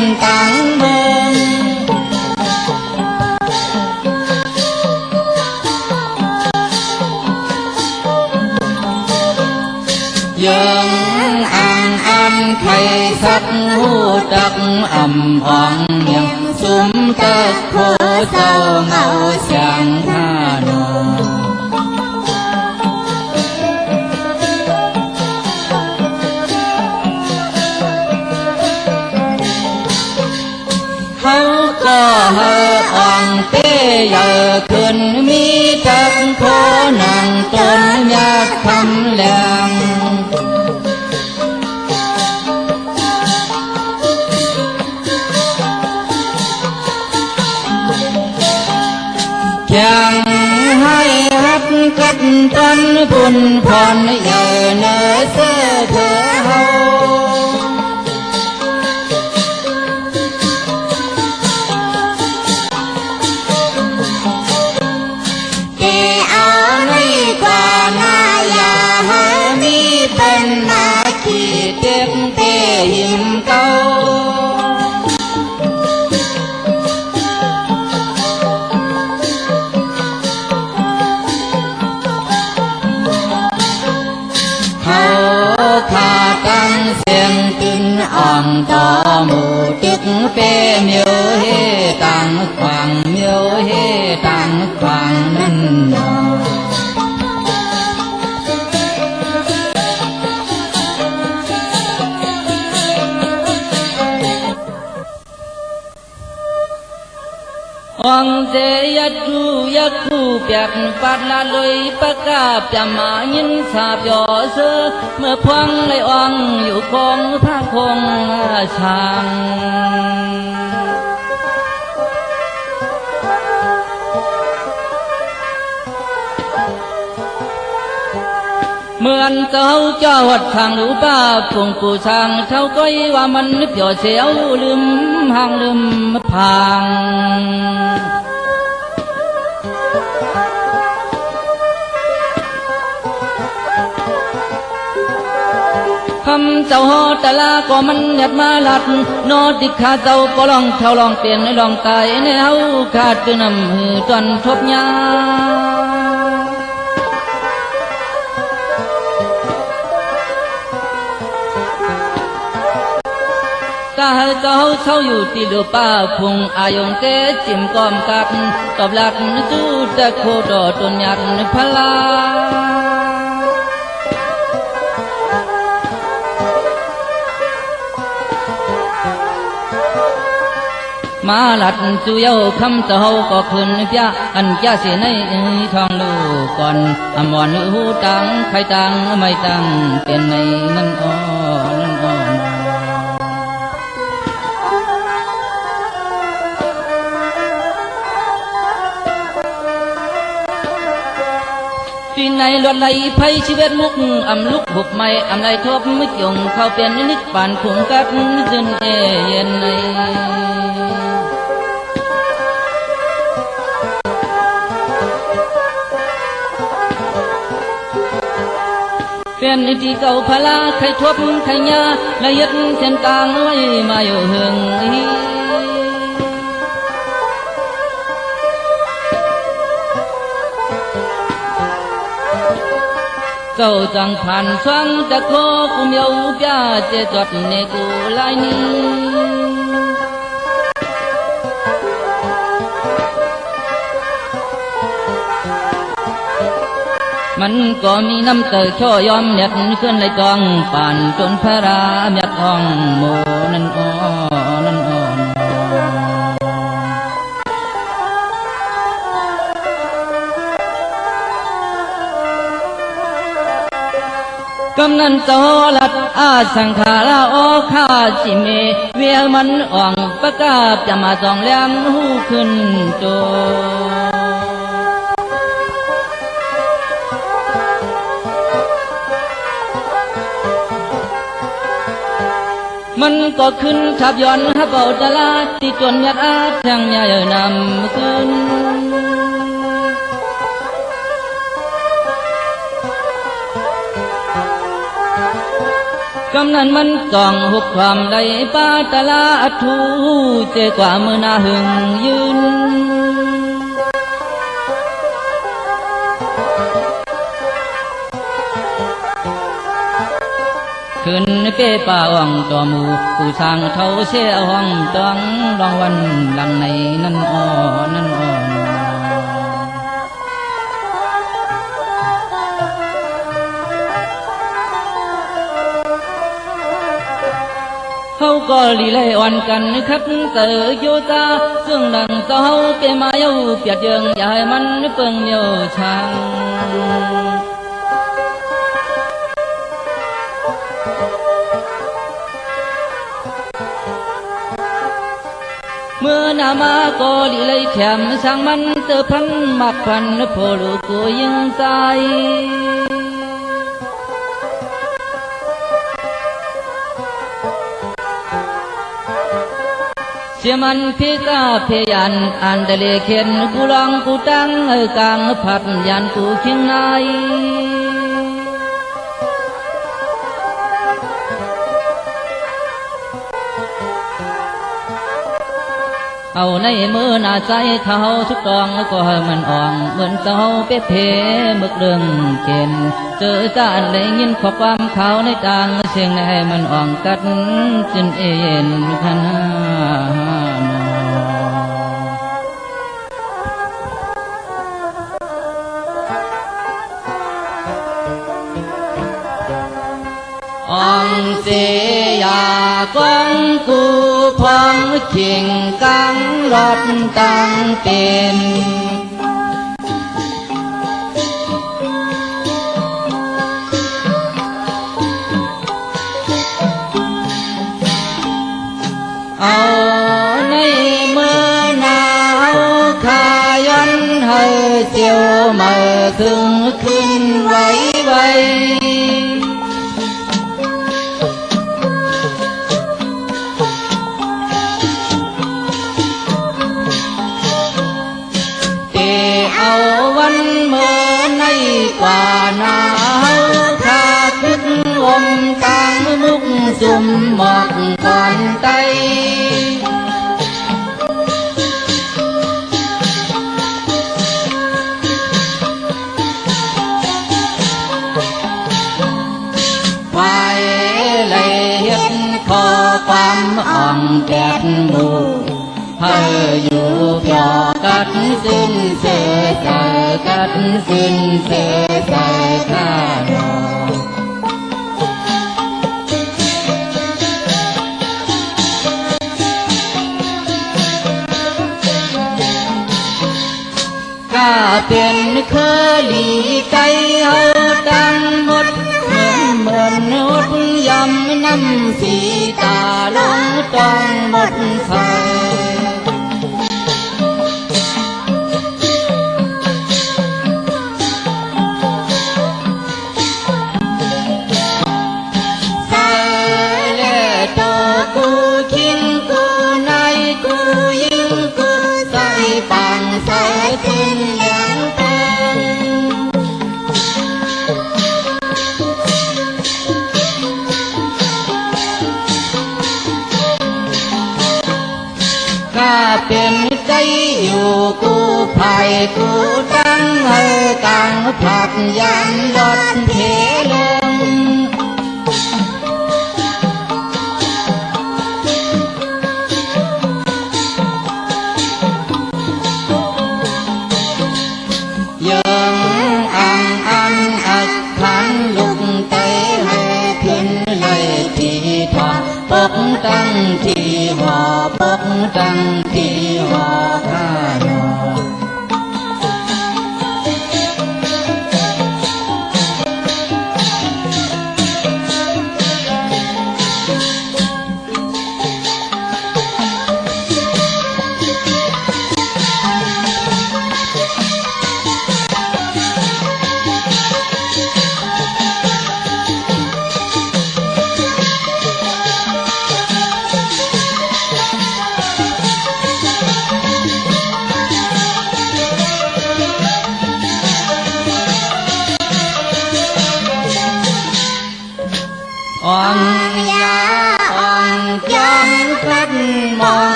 นต่างเมืองยังอ่างไทยสักหูจักอ่องยังสุมตะโคเจ้าเงาเสียงท่าโนเขาก็เฮอ่องเต้ใหญ่ขึ้นมีจักโคนังต้นยาคำแหลงยังให้ฮัดกัดตันบุญพรใหญ่เนื้อเสื้อเธอเฮาเกเอาในกว่านาอย่าให้มีเป็นนาขีเต็มเตหิมเก้าอ่องต่อหมู่ตึกเป้เมียวเฮตังขวางเมียวเฮตังขวางนั่นหนอองเจยจูยกูเปียกปัดละลอยปะกาบจะมายินสาบยอเสือเมื่อพวงเลยอ่องอยู่คงพระคงช่างเหมือนเจ้าเจ้าวัดทางหรือป้าพงกูช่างเท่าก้อยว่ามันเปียวเสียวลืมห่างลืมพังคำเจ้าฮอแต่ละก็มันหยัดมาลัดโนติขาเจ้าก็ลองเท่าลองเปลี่ยนลองตายในเฮาขาดจนำหือจนทบยาตาเจ้าเช่าอยู่ที่เดือป้าพงอายงเตจิมกอมกัดตอบหลักจูตะโคดอตุนยัดพลามาหลัดจูเย้าคำเจ้าก็ขึ้นพยาอันยาเสียในทองลูกก่อนอมรหูตังใครตังไม่ตังเป็นในนั่นอ้อนั่นอ้อปีในลวดไหลไพ่ชีวิตมุกอำลุกบุกไม่อำไรทบไม่ยงเข้าเป็นนิดป่านคงกัดจึงเย็นในเป็นที่เก่าพลาใครทบใครยาละเอียดเส้นกลางไว้มาอยู่หึงเจ้าจังผ่านช่วงตะโคกุมเยาเปียเจจดในกูลายนี้มันก็มีน้ำเตยช่อยอมเน็ดขึ้นเลยจองป่านจนพระรามยัดอ่องโมนั่นอ้อนั่นอ่อนกำนันโตลัดอาสังขาราโอข้าจิเมเวียมันอ่องประกาศจะมาจองเลี้ยงหูขึ้นโจมันก็ขึ้นขับย้อนฮับเอาตลาดที่จนยัดอาช่างใหญ่นำขึ้น กำนั้นมันก่องหุบความใดปาตลาอัทูเจกว่ามือนาหึงยืนขึ้นเป้ป่าอ่องตัวหมูผู้ช่างเท่าเสียห้องต้องรองวันหลังในนั่นอ่อนั่นอ่อนเขาก็ลีเลยอ่อนกันคัดเตอโยตาซึ่งดังเจ้าเปมาเย้าเปียดเยิงอย่าให้มันเปิงเย้าช่างเมื่อนามาก็ลีเลยแถมช่างมันเตอพันมักพันโพลูกกูยิงใจเสียมันพิกาเพยันอันเดเลเข็นกูลองกูตั้งกลางผัดยันกูเคียงในเอาในมือหน้าใจเขาทุกกองก็ให้มันอ่องเหมือนเจ้าเป๊ะเพมึกเรื่องเกณฑ์เจอจานได้ยินข้อความเขาในต่างเสียงให้มันอ่องกัดจนเอ็นขนาดอ่องเสียกองกูพองเข่งกังรถตั้งเป็นเอาในมือหนาวขาย้อนให้เจียวมาถึงขึ้นไว้ไว้กว่าหนาวข้าคึกอมกลางมุกสุ่มหมอกก่อนไตควายเลยเห็นข้อความอ่องแกดหมูให้อยู่เพียกัดสิ้นเสียใจกัดสิ้นเสียใจข้าดข้าเป็นเคยหลีใจเอาดังหมดเหมือนอดยำน้ำสีตาลงต้องหมดไฟเป็นใจอยู่กูภัยกูตั้งให้กังผักยันรถเทลงยังอังอักขันลุกเตะให้ขึ้นเลยที่ทอปกตั้งที่หอปกตั้งที่หอข้าดอ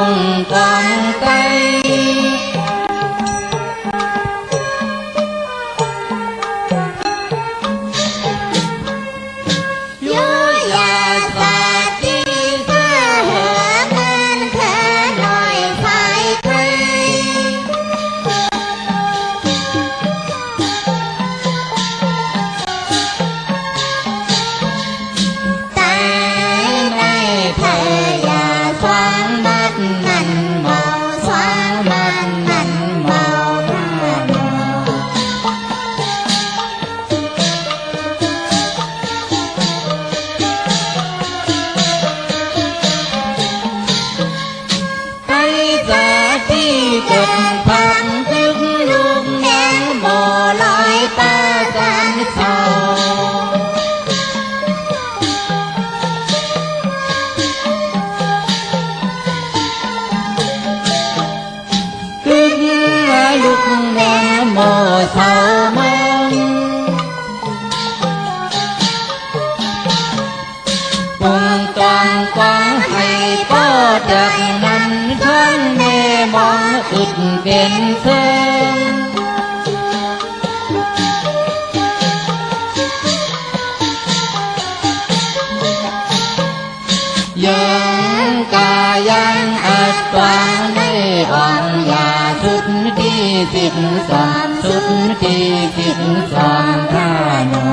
งกวางไตเท่ามองปุ่งตองกวางให้ป้อจากนั้นทั้งแม่มองอึดเป็นเทิงยังกายังอัดวางในอ่อนยาสุดที่13สุดที่13ท่านอ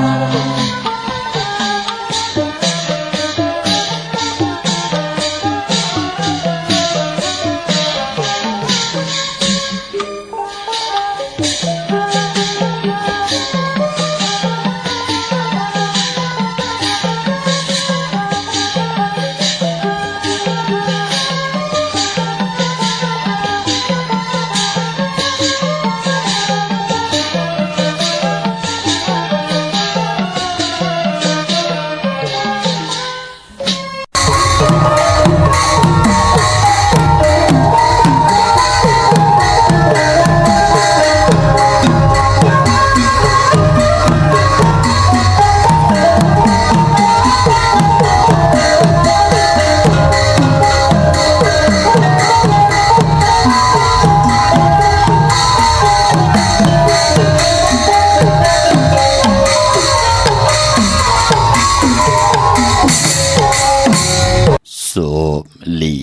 สูบหลี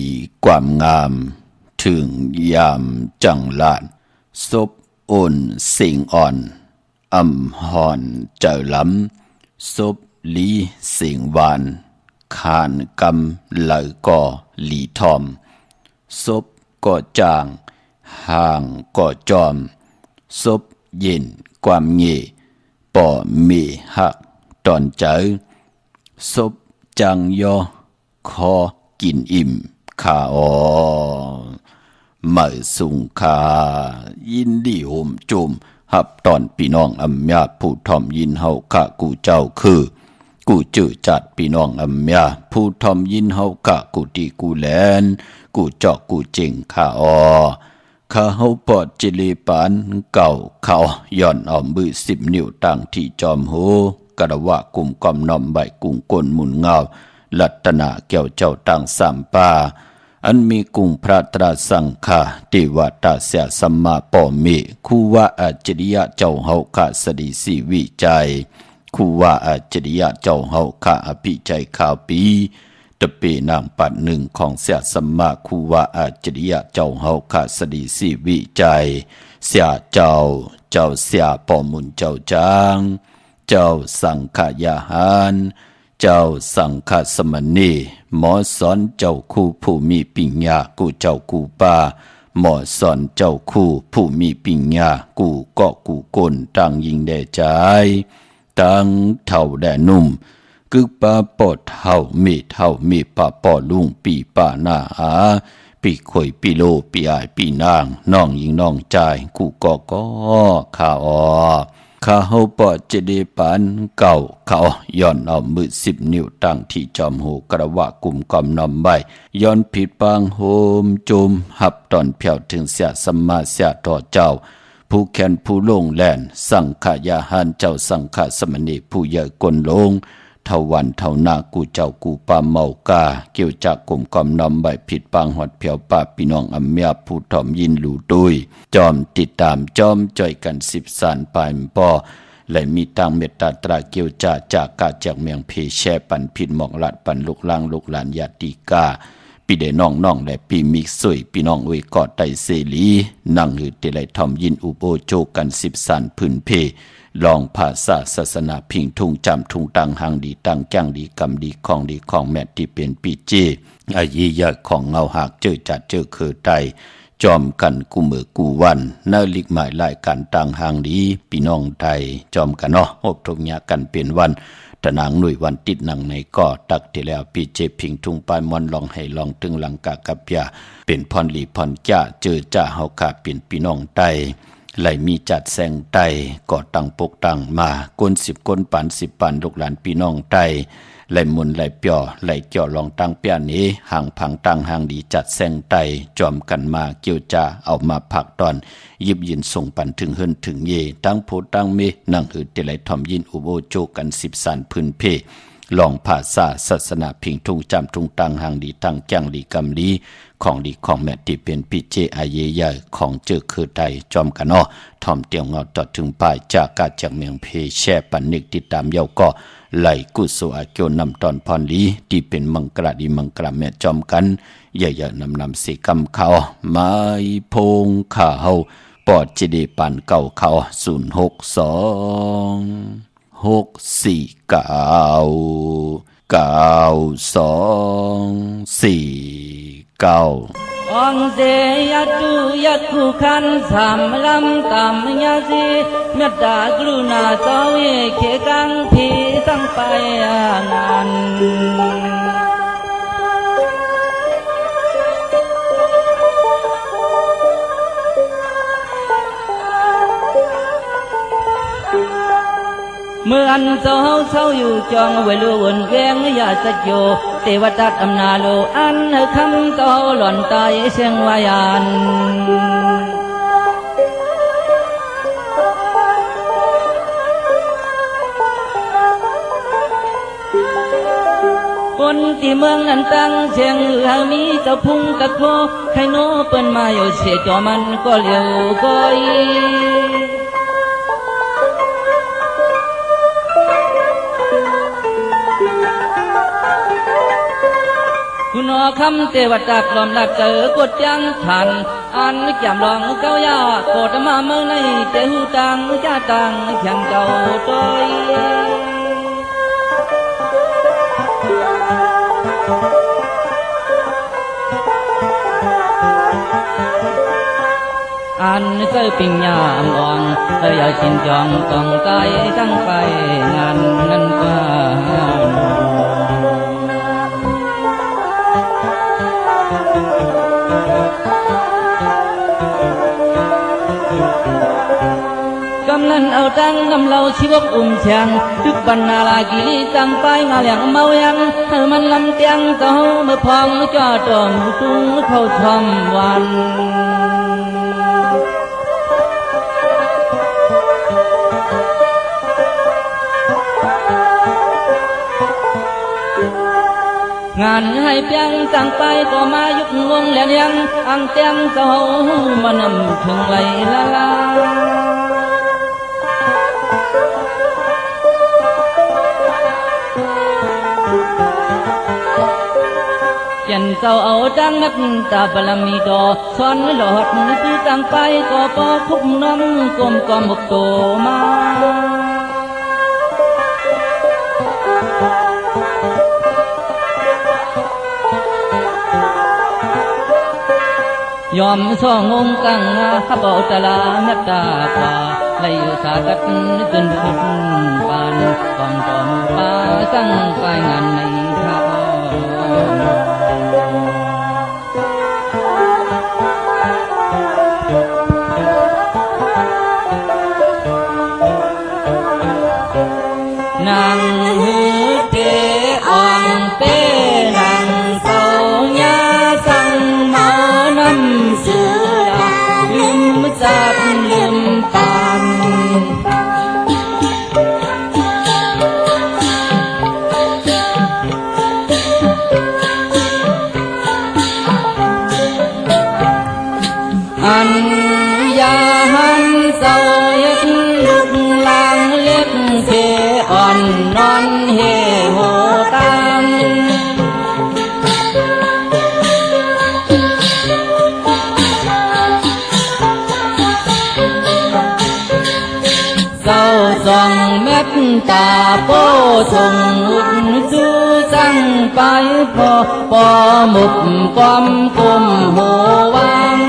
ความงามถึงยามจังลานซบอ่นสิ่งอ่อนอำหอนเจ้าล้ำซบหลีสิ่งหวานขานกำไหลก่อหลีทอมซบก่อจางห่างก่อจอมซบเย็นความเงี่ป่อมีหักตอนเจอซบจังยอคอกินอิ่มข้าอ๋อเมื่อสุงคายินดีโฮมจุมหับตอนพี่น้องอำยาผู้ทอมยินเฮาข้ากูเจ้าคือกูจื้อจัดพี่น้องอำยาผู้ทอมยินเฮาข้ากูตีกูแลนกูจอกกูเจงข้าอ๋อข้าเฮาปอดจิลีปานเก่าเขาย่อนเอามือ10 นิ้วตั้งที่จอมหูกระวะกุมกอมนอมใบกุงกลหมุนเงาลัตนาเกี่ยวเจ้าตั้งสามป่าอันมีกุงพระตราสังฆาติวัตาเสียสัมมาปอมิคูว่าอาจริยะเจ้าเฮาข้าสดีสีวิจัยคูว่าอาจริยะเจ้าเฮาข้าอภิใจข่าวปีตะเปนางปัดหนึ่งของเสียสัมมาคูว่าอาจริยะเจ้าเฮาข้าสดีสีวิจัยเสียเจ้าเสียปอมุนเจ้าจางเจ้าสังฆยาหารเจ้าสังฆสมณีหมอสอนเจ้าคู่ผู้มีปัญญากูเจ้ากูป่าหมอสอนเจ้าคู่ผู้มีปัญญากูก็กูกลตั้งยิงแด่ใจตั้งเท่าแด่นุ่มกึกป่าปอดเท่ามีป่าปอลุงปีป่าหน้าหาปีข่อยปีโลปีอายปีนางน้องยิงน้องใจกูก็ข้าอ๋อข้าเฮาปอดเจดีปานเก่าเขาย้อนเอามือ10 นิ้วตั้งที่จอมหูกระวะกุมกอมนอมใบย้อนผิดปางโฮมจุมหับตอนเพียวถึงเสียสัมมาเสียต่อเจ้าผู้แขนผู้ลงแลนสังฆยาหารเจ้าสังฆสมณีผู้ใหญ่กลลง เท่าวันเท่านากูเจ้ากูปาเมากาเกี่ยวจากกลุ่มกอมนำใบผิดปางหอดเพียวป่าพี่น้องอำเมียผู้ถ่อมยินหลู่ดุยจอมติดตามจอมจ่อยกัน10 สานปลายปอและมีตังเมตตาตราเกี่ยวจากกาจากเมียงเพแช่ปันผิดหมอกลัดปันลูกล่างลูกหลานญาติกาปีเดน้องและปีมิกซุยพี่น้องอวยกอดไตเสลีนั่งหือเตไลทอมยินอุโบโจกัน10 สานพื้นเพลองภาษาศาสนาพิงทุ่งจำทุ่งตังหางดีตังจ้างดีกำดีของแม่ที่เป็นปีเจอายียะของเงาหักเจอจัดเจอคือไตจอมกันกูมือกูวันนาลิกหมายลายกันต่างหางดีพี่น้องไทยจอมกันเนาะอบทุกยากันเป็นวันตะนางหนุ่ยวันติดนังในก่อตักที่แล้วปีเจพิงทุ่งปลายมอนลองให้ลองถึงหลังกากับยาเป็นพรลีพรจ้าเจอจ้าเฮาขาเป็นพี่น้องไทยไหลมีจัดแสงไตก่อตั้งปกตั้งมาก้น10ก้นปัน10ปันลูกหลานพี่น้องไทยไหลมุนไหลเปียวไหลเกี่ยวลองตั้งเปียนี้ห่างพังตั้งห่างดีจัดแสงไตจอมกันมาเกี่ยวจ้าเอามาผักตอนยิบยินส่งปันถึงเฮินถึงเยตั้งโพตั้งเมนั่งหืดเตไลทอมยินอุโบโจกัน10 สานพื้นเพลองภาษาศาสนาพิงทุ่งจำทุ่งตังห่างดีตั้งแจ้งดีกำลีของดีของแม่ที่เป็นปิเจอาเยยะของเจอคือใดจอมกันเนาะทอมเตียวเงาจอดถึงปลายจากกาจากเมืองเพแช่ปันนึกติดตามเยาก็ไหลกุศลอาเกียวนำตอนพรลีที่เป็นมังกรดีมังกรแม่จอมกันเยอะๆนำสีกำเขาไม้พงข่าวปอดจีดีปันเก่าเขา0626994องเสยตุยัตคุขันสามลำตามยาสีเมตตากรุณาสวิเคกังพีสังไปงานเมื่ออันเศร้าอยู่จองไว้ลู่วนแวงยาสัจโยเทวทัตอำนาโลอันคำเต้าหล่อนตายเสียงวายานคนที่เมืองนั้นตั้งเสียงหามีเจ้าพุงกะโคใครโน้เปิ้นมาอยู่เสียจอมันก็เลี้ยวก้อยคุณอคำเทวตากลอมลักเจอกดยังทันอันจำลองเก้ายาโกดมาเมืองในเตหูตังจ้าตังแข่งเจ้าต้อยอันเคยปิงยามอ่อนอยากชินจองต้องกายตั้งไปงานนั้นก็กำนันเอาตังนำเราชีวกเชียงทุกบรรณาลากิริตั้งไปงาเหลียงเมายังเธอมันลำเตียงเต้าเมื่อพองจ่อจอมตุ้งเข้าชมวันงานให้เพียงตั้งไปก็มายุกงวงแหลนยังอังเตียงเต้ามันนำถึงไหลละลาเจนเจ้าเอาจังนักตาบลมีดอซ้อนหลอดคือตั้งไปก็พอคุบน้องกลมกอมกโตมายอมส่องงกังข้าเบาตะลาเมตตาป่าไล่สากัดจนสุดปานกองจอมป่าสั่งไปงานในข้านางหือเกอองเป้นางเสาญาสังเมานำเสือลืมจับลืมปาน อันยาหันเศร้าเฮ็ดลุกลางเล็กเพอ่อนนอนเฮโหตังเศร้าส่องเม็ดตาโป้ส่งอุดจูสั่งไปพอปอหมุกความกุมหัววัง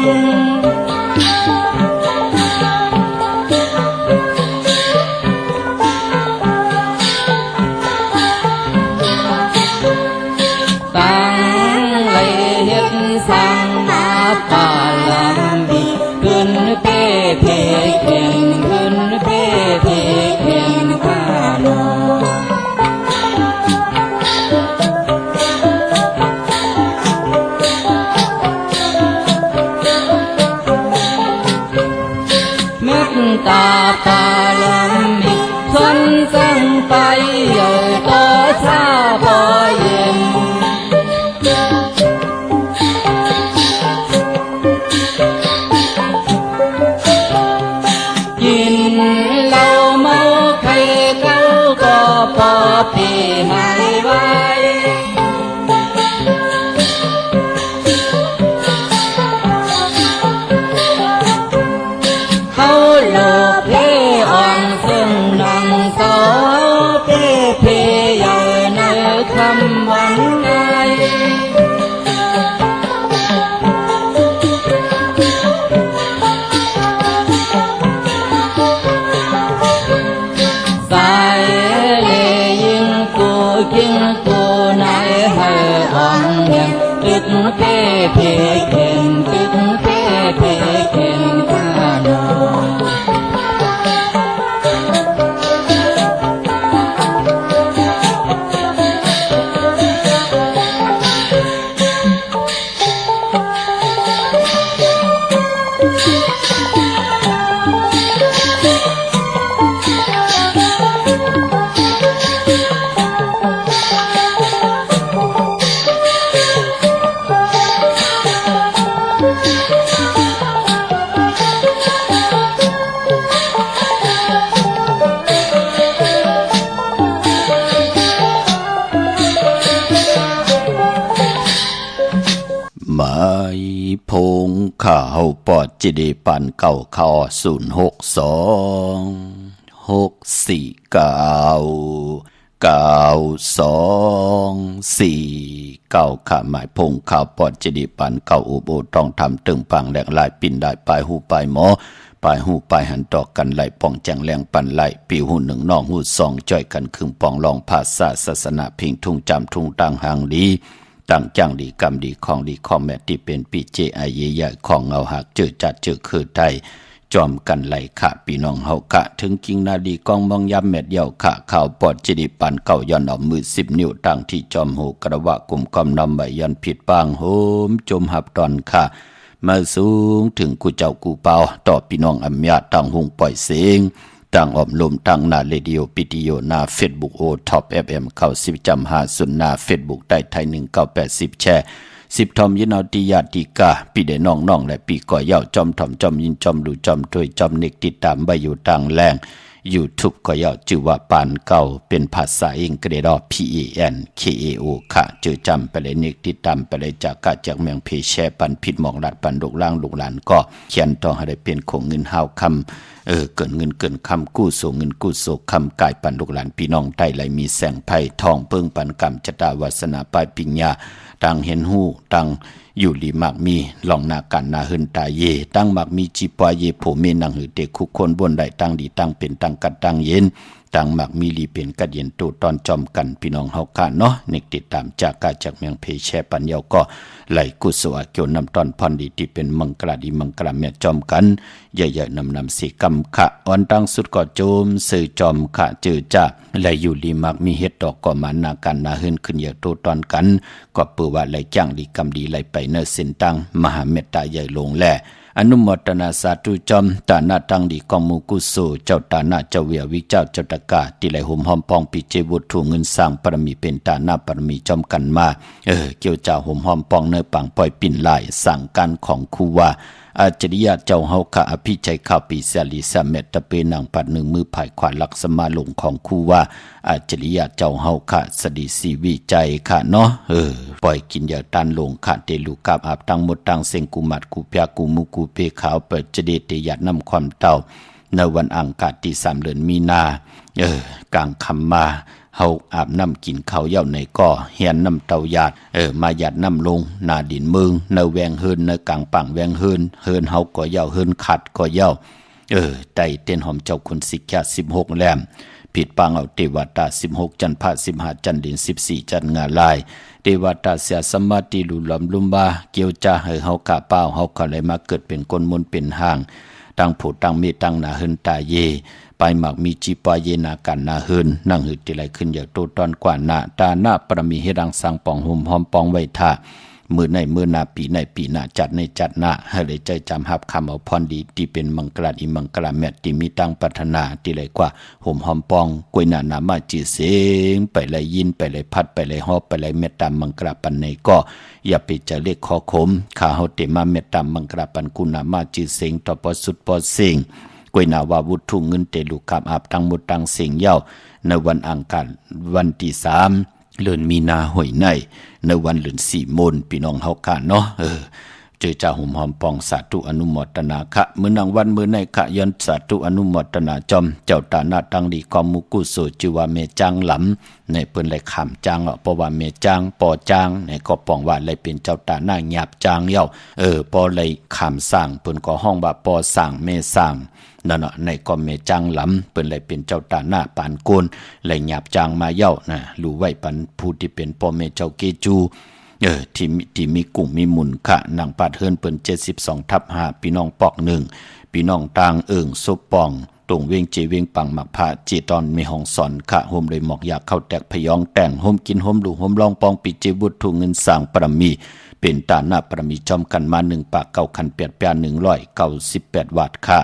ตั้งเลยเฮ็ดสั่งมาปาลำบีขึ้นเป้เพเข่งขึ้นเป้เพเข่งข้าโนเม็ดตาปาลำบีชนสั่งไปใหญ่ต่อชาบอเย็นกินเหล้าเมาไข่เก้าก็พอปีหายไว้เขาโลกเพอ่อนซึ่งนังเศร้าเป้เพใหญ่ในคำวันไงสายเลยิงกูกิงกูในให้อ่อนเงียงตึกเป้เพเข่งตึกเป้เพเข่งข้าโนหมายพงข่าวปอดจิดีปันเก่าข่าว062-649-9249ข่าหมายพงข่าวปอดจิดีปันเก่าอุโบต้องทำตึงปังแหลกลายปิ่นได้ปลายหูปลายหมอปลายหูปลายหันตอกกันไหลป่องแจงแรงปันไหลปีหูหนึ่งน้องหูสองจ้อยกันคึงปองลองภาษาศาสนาพิงทุ่งจำทุ่งตังหางดีตั้งจังดีกรรมดีของดีของแม่ที่เป็นปีเจไอเยใหญ่ของเงาหักเจอจัดเจอคือไทยจอมกันไหลขะปีน้องเฮากะถึงกิงนาดีกองมองยำแม่เดียวขะข่าวปอดจิดิปันเก่าย้อนเอามือ10 นิ้วตั้งที่จอมหูกระวะกลุ่มกอมนำใบยันผิดปางโหมจมหับตอนค่ะมาสูงถึงกูเจ้ากูเปาต่อพี่น้องอำยาตั้งหุงปล่อยเสียงตั้งอมลมตั้งหน้าเรดิโอปิติโอหน้าเฟซบุ๊กโอท็อป FM เข้า10.50หน้าเฟซบุ๊กได้ไทย1980แชร์10ทอมยินเอาติญาติกาปีได้น้องๆและปีก่อยาวจอมถ่อมจอมยินจอมดูจอมถวยจอมเนกติดตามใบอยู่ต่างแรง YouTube ก็ยาวชื่อว่าปานเก่าเป็นภาษาอังกฤษPANKAO ค่ะเจอจำไปเลยเนกติดตามไปเลยจากกะจากเมืองเพแชปันผิดหมองลัดปันลูกล่างลูกหลานก็เขียนต้องให้ได้เป็นของเงินห้าวคำเกินเงินเกินคำกู้โสเงินกู้โสคำกายปันลูกหลานพี่น้องใต้ไหลมีแสงไผ่ทองเพิ่งปันกรรมชะตาวาสนาปลายปิญญาต่างเห็นหูต่างอยู่ลีมากมีลองนากันนาหึนตาเยตั้งมักมีจีปวเยโผเมนังหือเด็กคุกคนบนได้ตั้งดีตั้งเป็นตั้งกัดตั้งเย็นตั้งมักมีลีเป็นกัดเย็นตูตอนจอมกันพี่น้องเฮาค่ะเนาะเนกติดตามจากกาจากเมืองเพแชปัญญาก็ไหลกุศลเกี่ยวนำตอนพรดีที่เป็นมังกรดีมังกรแม่จอมกันใหญ่ๆนำสีกำขะอ่อนตั้งสุดก็โจมสื่อจอมขะเจอจ้าไหลอยู่ลีมักมีเฮ็ดดอกก็มานากันนาหึนขึ้นเยอะตูตอนกันก็เปือว่าไหลจ้างดีกำดีไหลไปเนเส้นตั้งมหาเมตตาใหญ่ลงแลอนุโมทนาสาธุจอมตานาตังดีกองมูกุโสเจ้าตานาเจ้าเวียวิเจ้าเจ้าตะกาที่ไหลหุมหอมปองปิเจวุฒูเงินสร้างปรมีเป็นตานาปรมีจอมกันมาเกี่ยวเจ้าหุมหอมปองเนื้อปังปล่อยปิ่นลายสั่งการของคูวา อาจริยะเจ้าเฮาค่ะอภิชัยข้าวปีเสลีสะเมตตะเปนางปัดหนึ่งมือภายขวาลักษมาลงของครูว่าอาจริยะเจ้าเฮาค่ะสดีสีวิจัยค่ะเนาะปล่อยกินยาตันลงค่ะเตลูกกับอาบตังหมดตังเซงกุมัดกูเปียกูมุกูเพขาวเปิดจเดติยัดน้ำความเต่าในวันอังคารที่3 เดือนมีนากลางคำมาเฮาอาบน้ำกินข้าวเย่าในก่อเฮียนน้ำเตาหยาดมาหยาดน้ำลงนาดินเมืองในแวงเฮินในกลางปังแวงเฮินเฮาก็เย่าเฮินขัดก็เย่าไต่เต้นหอมเจ้าคุณสิกะ16แลมผิดปังเอาเทวตา16จันทร์พระ15จันทร์เดือน14จันทร์งาลายเทวตาเสียสมาธิลุลำลุมบาเกี่ยวจ้าเฮากะเป้าเฮาก็เลยมาเกิดเป็นคนมนเป็นห่างตั้งผู้ตั้งเมตตั้งนาเฮินตาเยไปหมักมีจีปาเยนากันนาเฮินนั่งหืดติไหลขึ้นอย่างโตตอนกว่านาตาหน้าประมีให้รังสังปองหุ่มหอมปองไว้ท่ามือในมือนาปีในปีหน้าจัดในจัดหน้าให้เลยใจจำหับคำเอาพรดีที่เป็นมังกรอิมังกรแมตที่มีตั้งปัฒนาที่ไหลกว่าหุ่มหอมปองกวยนานามาจีเสงไปเลยยินไปเลยพัดไปเลยหอบไปเลยเมตตามังกรปันในก็อย่าไปจะเล็กคอขมข้าเฮาเตมาเมตตามังกรปันกุณามาจีเสงต่อปสุดปอเสงกวยนาวาวุฒุเงินเตลูกกับอาบตั้งหมดตั้งเสียงเย้าในวันอังคารวันที่3 เดือนมีนาหวยในวันเดือน4 มนพี่น้องเฮากันเนาะเจอจ่าหุ่มหอมปองสาธุอนุโมทนาคะมื้อนางวันมื้อในคะย้อนสาธุอนุโมทนาจอมเจ้าตาหน้าตังดีกอมมุกุโสจิวาเมจังหลำในเปิ้นเลยขามจังเพราะว่าเมจังปอจังในก็ปองว่าเลยเป็นเจ้าตาหน้าหยาบจังเย้าพอเลยขามสร้างเปิ้นก็ห้องว่าปอสร้างเมสร้างนั่นในก็เมจังหลำเปิ้นเลยเป็นเจ้าตาหน้าปานโกนเลยหยาบจางมาเย้านะรู้ไว้ปันผู้ที่เป็นพ่อแม่เจ้าเกจูที่มีกุ้งมีหมุนค่ะนางปาดเฮินเปิ้น72/5พี่น้องปอก1พี่น้องต่างซบปองตรงเวงเจเวงปังมักพระเจตอนมีห้องสอนค่ะโฮมเลยหมอกอยากเข้าแตกพยองแต่งโฮมกินโฮมดูโฮมลองปองปิเจบุตรถูกเงินสร้างปรมีเป็นตาหน้าปรมีจอมกันมา1 ปาก 9 คัน 8 ปา198 วาทค่ะ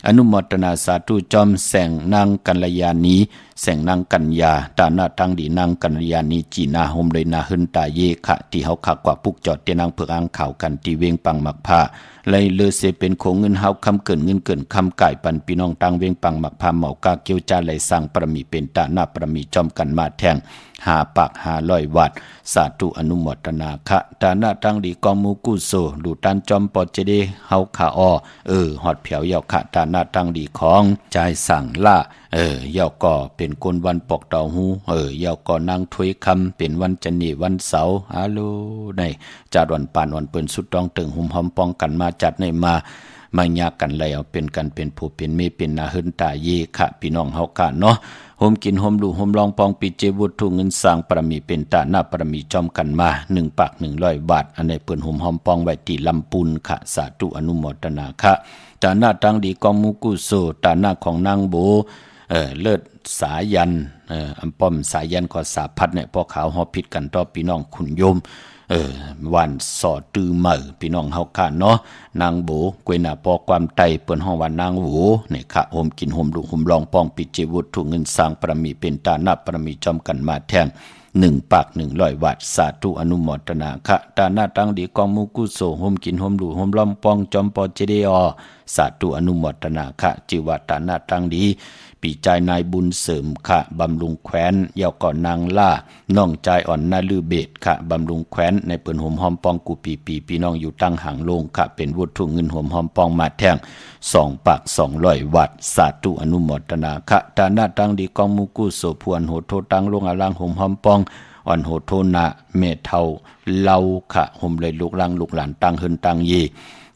อนุโมทนาสาธุจอมแสงนางกัลยาณีแสงนางกัญญาตาหน้าตั้งดีนางกัลยาณีจีนาโฮมเลยนาหึนตาเยคะที่เฮาคักกว่าปุกจอดเตนางเผือกอ่างข่าวกันที่เวงปังมักพาเลยเลเสเป็นโขงเงินเฮาคำเกินเงินเกินคำก่ายปันพี่น้องตังเวงปังมักพาเหมากาเกียวจาไหลสร้างประมีเป็นตาหน้าประมีจอมกันมาแทง5 ปาก 500 วัดสาธุอนุโมทนาคะตาหน้าตั้งดีกองมูกุโซดูตันจอมปอเจเดเฮาขาอ้อหอดเผียวยาวคะตาหน้าตั้งดีของใจสั่งล่ายาวก็เป็นคนวันปอกเต่าหูยาวก็นางถวยคำเป็นวันจันนีวันเสาร์ฮัลโหลในจัดวันปานวันเปิ้นสุดต้องตึงหุ่มหอมป้องกันมาจัดในมายากกันแล้วเป็นกันเป็นผู้เป็นเมเป็นนาหึนตาเยค่ะพี่น้องเฮากันเนาะโฮมกินโฮมดูโฮมลองปองปิเจวุฒุเงินสร้างปรมีเป็นตาหน้าปรมีจอมกันมา1 ปาก 100 บาทอันในเปิ้นโฮมหอมปองไว้ที่ลำปุนค่ะสาธุอนุโมทนาค่ะตาหน้าตังดีกองมุกุโซตาหน้าของนางโบเลิศสายันอัมป้อมสายันก็สาพัดเนี่ยพอขาวหอผิดกันต่อพี่น้องคุณโยมวันสอตือเหม่อพี่น้องเฮาค่ะเนาะนางโบกวยหน้าปอความไตเปิ้นห้องว่านางโหเนี่ยค่ะโฮมกินโฮมดูโฮมลองปองปิเจวุฒุเงินสร้างปรมีเป็นตาหน้าปรมีจอมกันมาแทง1 ปาก 100 วัดสาธุอนุโมทนาคะตาหน้าตั้งดีกองมุกุโสโฮมกินโฮมดูโฮมลองปองจอมปอเจเดอสาธุอนุโมทนาคะจิวตาหน้าตั้งดีปีใจนายบุญเสริมค่ะบำรุงแคว้นเยาวก่อนนางล่าน้องใจอ่อนนาลือเบศค่ะบำรุงแคว้นในเปิ้นหอมหอมปองกูปีพี่น้องอยู่ตั้งหางโลงค่ะเป็นวัตถุเงินหอมหอมปองมาแท่ง2 ปาก 200 วัดสาธุอนุโมทนาค่ะตาหน้าตั้งดีกองมุกุโสพวนโหโทตั้งลงอลังหอมหอมปองอ่อนโหโทนาเมเทาเล่าค่ะหมเลยลูกลังลูกหลานตั้งเฮินตั้งเย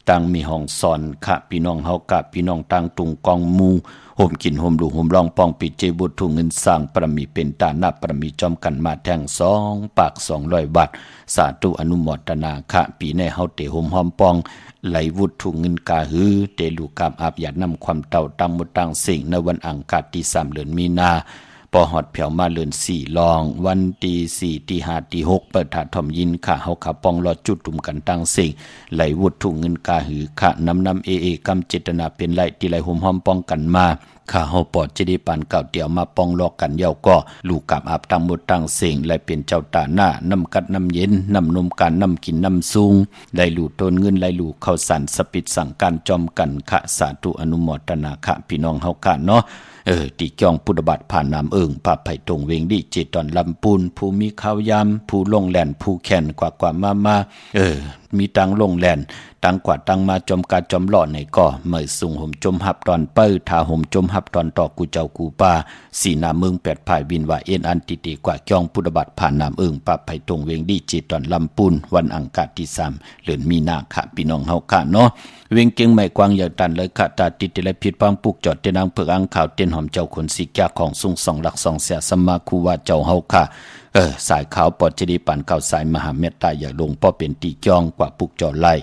ตั้งมีห้องสอนค่ะพี่น้องเฮากะพี่น้องตั้งตุงกองมูโฮมกินโฮมดูโฮมลองปองปิเจบุตรเงินสร้างปรมีเป็นตาหน้าปรมีจอมกันมาแทง2 ปาก 200 บาทสาธุอนุโมทนาคะปีในเฮาเตโฮมหอมปองไหลวุฒุเงินกาหือเตลูกามอาบหยาดน้ำความเต่าตามมุตังสิ่งในวันอังคารที่3 เดือนมีนา ปอหอดเผียวมาเลือน4ลองวันตี4ตี5ตี6เปิดถาทอมยินค่ะเฮาขาปองรอจุดตุ่มกันตั้งสิ่งไหลวุดถุงเงินกาหือค่ะนำเอกำเจตนาเป็นไหลที่ไหลห่มหอมป้องกันมาข้าเฮาปอดจะได้ปานเก่าเตียวมาป้องลอกกันเย้าก็ลูกกับอาบตั้งหมดตั้งเสียงและเป็นเจ้าตาหน้านำกัดน้ำเย็นนำนมการนำกินนำซุงได้ลูกต้นเงินได้ลูกเข้าสันสปิดสั่งการจอมกันค่ะสาธุอนุโมทนาค่ะพี่น้องเฮาค่ะเนาะตีจองพุทธบัตรผ่านน้ำป่าไผ่ตรงเวงดิเจตอนลำปูนผู้มีข้าวยำผู้ลงแหลนผู้แข่นกว่ามามีตังลงแหลนตังกว่าตังมาจอมกาจอมหล่อในก่อเมื่อสุงห่มจมหับตอนเปิ้ทาห่มจมหับตอนต่อกูเจ้ากูป่าสีนาเมืองแปดภายวินว่าเอ็นอันติกว่าจองพุทธบัตรผ่านน้ำป่าไผ่ตรงเวงดิเจตอนลำปูนวันอังคารที่3เดือนมีนาค่ะพี่น้องเฮาค่ะเนาะเวงเก่งใหม่กวางอย่าตันเลยค่ะตาติดและผิดปังปุกจอดเตนางเผือกอังข่าวเต้นหอมเจ้าขนสีแก่ของสุงสองหลักสองเสียสมาคูว่าเจ้าเฮาค่ะสายขาวปอดจะดีปั่นเก่าสายมหาเมตตาอย่าลงป้อเป็นตีจองกว่าปุกจอไล่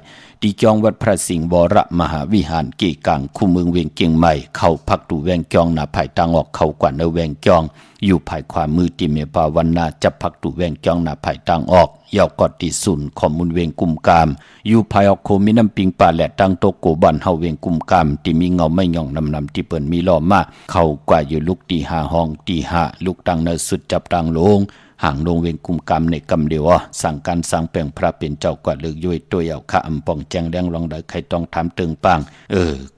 ตีจองวัดพระสิงห์วรมหาวิหารกีกลางคู่เมืองเวียงเก่งใหม่เข้าพักดูแวงจองหน้าภายตังออกเข้ากว่าเนแวงจองอยู่ภายขวามือติเมปาวันนาจะพักดูแวงจองหน้าภายตังออกยาวกอดตีสุนขอมุนเวงกุมกามอยู่ภายออกโคมีน้ำปิงป่าแหลดตังโตโกบันเฮาเวงกุมกามที่มีเงาไม่ย่องนำที่เปิ้นมีล้อมาเข้ากว่าอยู่ลุกตี5ห้องตี5ลุกตังเนสุดจับตังลงห่างลงเวงกุมกรรมในกำเดียวสั่งการสั่งแปลงพระเป็นเจ้ากว่าเลือกย้อยตัวเอาข้าอำปองแจงแดงลองได้ใครต้องทำตึงปัง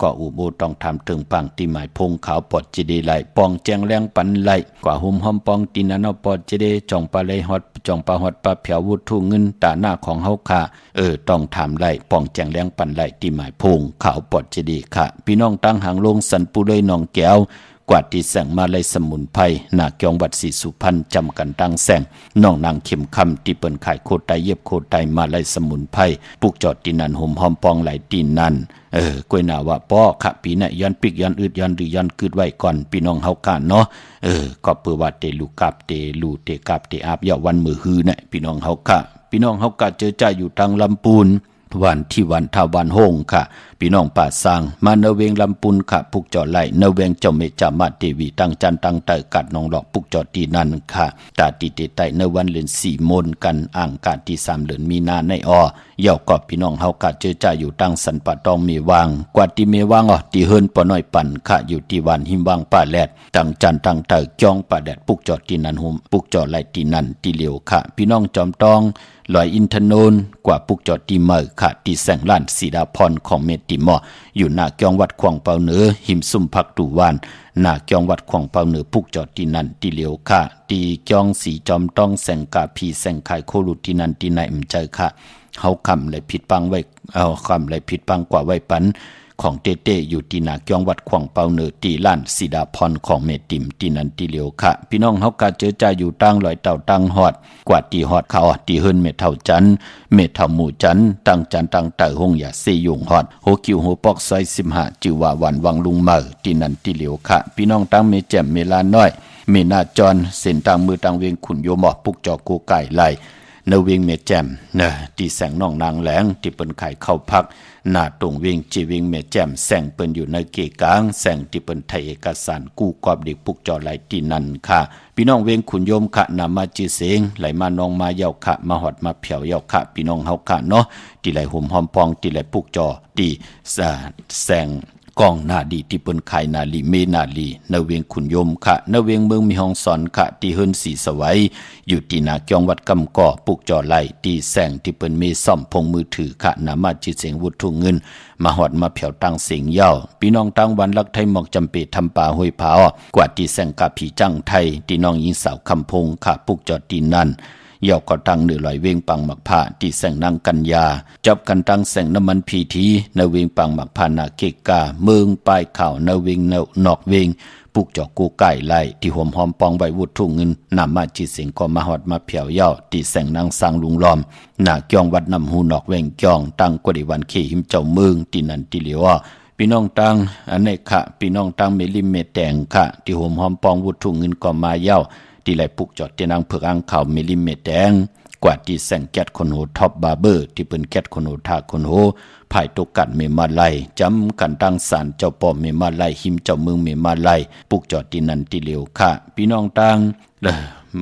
ก็อุโบต้องทำตึงปังตีหมายพงขาวปอดจีดีไหลปองแจงแรงปันไหลกว่าหุ่มหอมปองตีนันเอาปอดจีดีจ่องปลาไหลฮอดจ่องปลาฮอดปลาเผียววุฒุเงินตาหน้าของเฮาค่ะต้องทำไหลปองแจงแรงปันไหลตีหมายพงขาวปอดจีดีค่ะพี่น้องตั้งหางลงสันปุเลยน้องแก้วกว่าที่แสงมาเลยสมุนไพรหนาเกียงวัดศรีสุพรรณจำกันตั้งแสงน้องนางเข็มคำที่เปิ้นขายโคตรไตเย็บโคตรไตมาเลยสมุนไพรปุกจอดตีนันห่มหอมปองไหลตีนันกวยหนาว่าป้อขะปีน่ะย้อนปิกย้อนอึดย้อนหรือย้อนกึดไว้ก่อนพี่น้องเฮากันเนาะก็เปื่อว่าเตลูกับเตลูเตกับเตอาบยาวันมือฮือน่ะพี่น้องเฮาค่ะพี่น้องเฮาก็เจอใจอยู่ทางลำปูนวันที่วันทาวันโฮงค่ะพี่น้องป่าสร้างมาเนเวงลำปุนค่ะปุกจอไหลเนเวงเจ้าเมจามาเทวีตั้งจันตั้งเตอกัดนองหลอกปุกจอตีนันค่ะตาติเตไตเนวันเลือน4มนกันอ่างกาที่3เดือนมีนาในเย่าก็พี่น้องเฮากะเจอใจอยู่ตั้งสันปะตองมีวางกว่าที่เมวางที่เฮิรนปอน้อยปั่นค่ะอยู่ที่วันหิมวางป่าแลดตั้งจันตั้งเตอจ้องป่าแดดปุกจอตีนันหุมปุกจอไหลตีนันตีเหลียวค่ะพี่น้องจอมตองลอยอินทนนกว่าปุกจอดตีเมอค่ะตีแสงล้านสีดาพรของเมติมออยู่หน้าเกียงวัดขวางเปาเหนือหิมซุ่มพักตูวานหน้าเกียงวัดขวางเปาเหนือปุกจอดตีนันตีเหลียวค่ะตีเกียงสีจอมต้องแสงกาพีแสงไข่โคลุตีนันตีในเจอค่ะเฮาคำเลยผิดปังไว้คำเลยผิดปังกว่าไว้ปันของเต้อยู่ที่หน้าเกียงวัดขวางเปาเหนือตีล้านสีดาพรของเมติมตีนันตีเหลียวค่ะพี่น้องเฮากะเจอใจอยู่ตั้งลอยเต่าตั้งหอดกว่าตีหอดเขาตีเฮิรนเมเท่าจันเมเท่าหมู่จันตั้งจันตั้งเต่าหงอย่าเสยงหอดโหคิวโหปอกซอย15จือว่าวันวังลุงเมอตีนันตีเหลียวค่ะพี่น้องตั้งเมแจ่มเมลาน้อยเมนาจรเส้นทางมือตังเวียงขุนโยมอปุกจอโกไก่ไหลเนเวียงเมแจ่มที่แสงน้องนางแหลงที่เปิ้นไข่เข้าพักหน้าตรงเวียงจีเวียงเมแจ่มแสงเปิ้นอยู่ในเกกลางแสงที่เปิ้นไทยเอกสารกู้กอบเด็กปุกจอไหลที่นั่นค่ะพี่น้องเวียงขุนโยมค่ะนำมาจื้อเสียงไหลมาน้องมาเยาค่ะมาหอดมาเผียวเยาค่ะพี่น้องเฮาค่ะเนาะที่ไหลห่มหอมปองที่ไหลปุกจอที่แสงกองนาดีที่เปิ้นไข่นาลีเมนาลีเนเวียงขุนยมค่ะเนเวียงเมืองมีห้องสอนค่ะที่เฮิรนสีสวัยอยู่ที่นาเกียงวัดกำก่อปุกจอไหลที่แสงที่เปิ้นมีซ่อมพงมือถือค่ะนามาจิเสียงวุฒุเงินมาหอดมาเผียวตั้งเสียงเย้าพี่น้องตั้งวันลักไทยหมอกจำปีทำป่าห้วยผากว่าที่แสงกาผีจังไทยที่น้องหญิงสาวคำพงค่ะปุกจอตีนั่นเยาก็ตั้งเหนือลอยเวงปังหมักผ้าที่แสงนางกัญญาจับกันตั้งแสงน้ำมันพีทีนเวงปังหมักผ้านาเกกาเมืองปลายข่าวนเวงนอกเวงปุกจอกกูไก่ไล่ที่หอมหอมปองใบวุฒุเงินนำมาจีเสียงก็มาหอดมาเผียวเย้าที่แสงนางสร้างลุงล้อมหน้าเกียงวัดน้ำหูนอกเวงเกียงตั้งกวดิวันเขหิมเจ้าเมืองที่นันที่เหลียวพี่น้องตั้งอันนี้ค่ะพี่น้องตั้งเมลิมเมแตงค่ะที่หอมหอมปองวุฒุเงินก็มาเย้าที่ไหลปุกจอดที่นางเผือกอ่างข่าวมิลิเมตรแดง กว่าที่แสงแก๊สคนโหท็อปบาร์เบอร์ที่เป็นแก๊สคนโหทาคนโหภายตกกัดเมมาไลจำกันตั้งศาลเจ้าป่อเมมาไลหิมเจ้าเมืองเมมาไลปุกจอดที่นันที่เหลียวค่ะพี่น้องตัง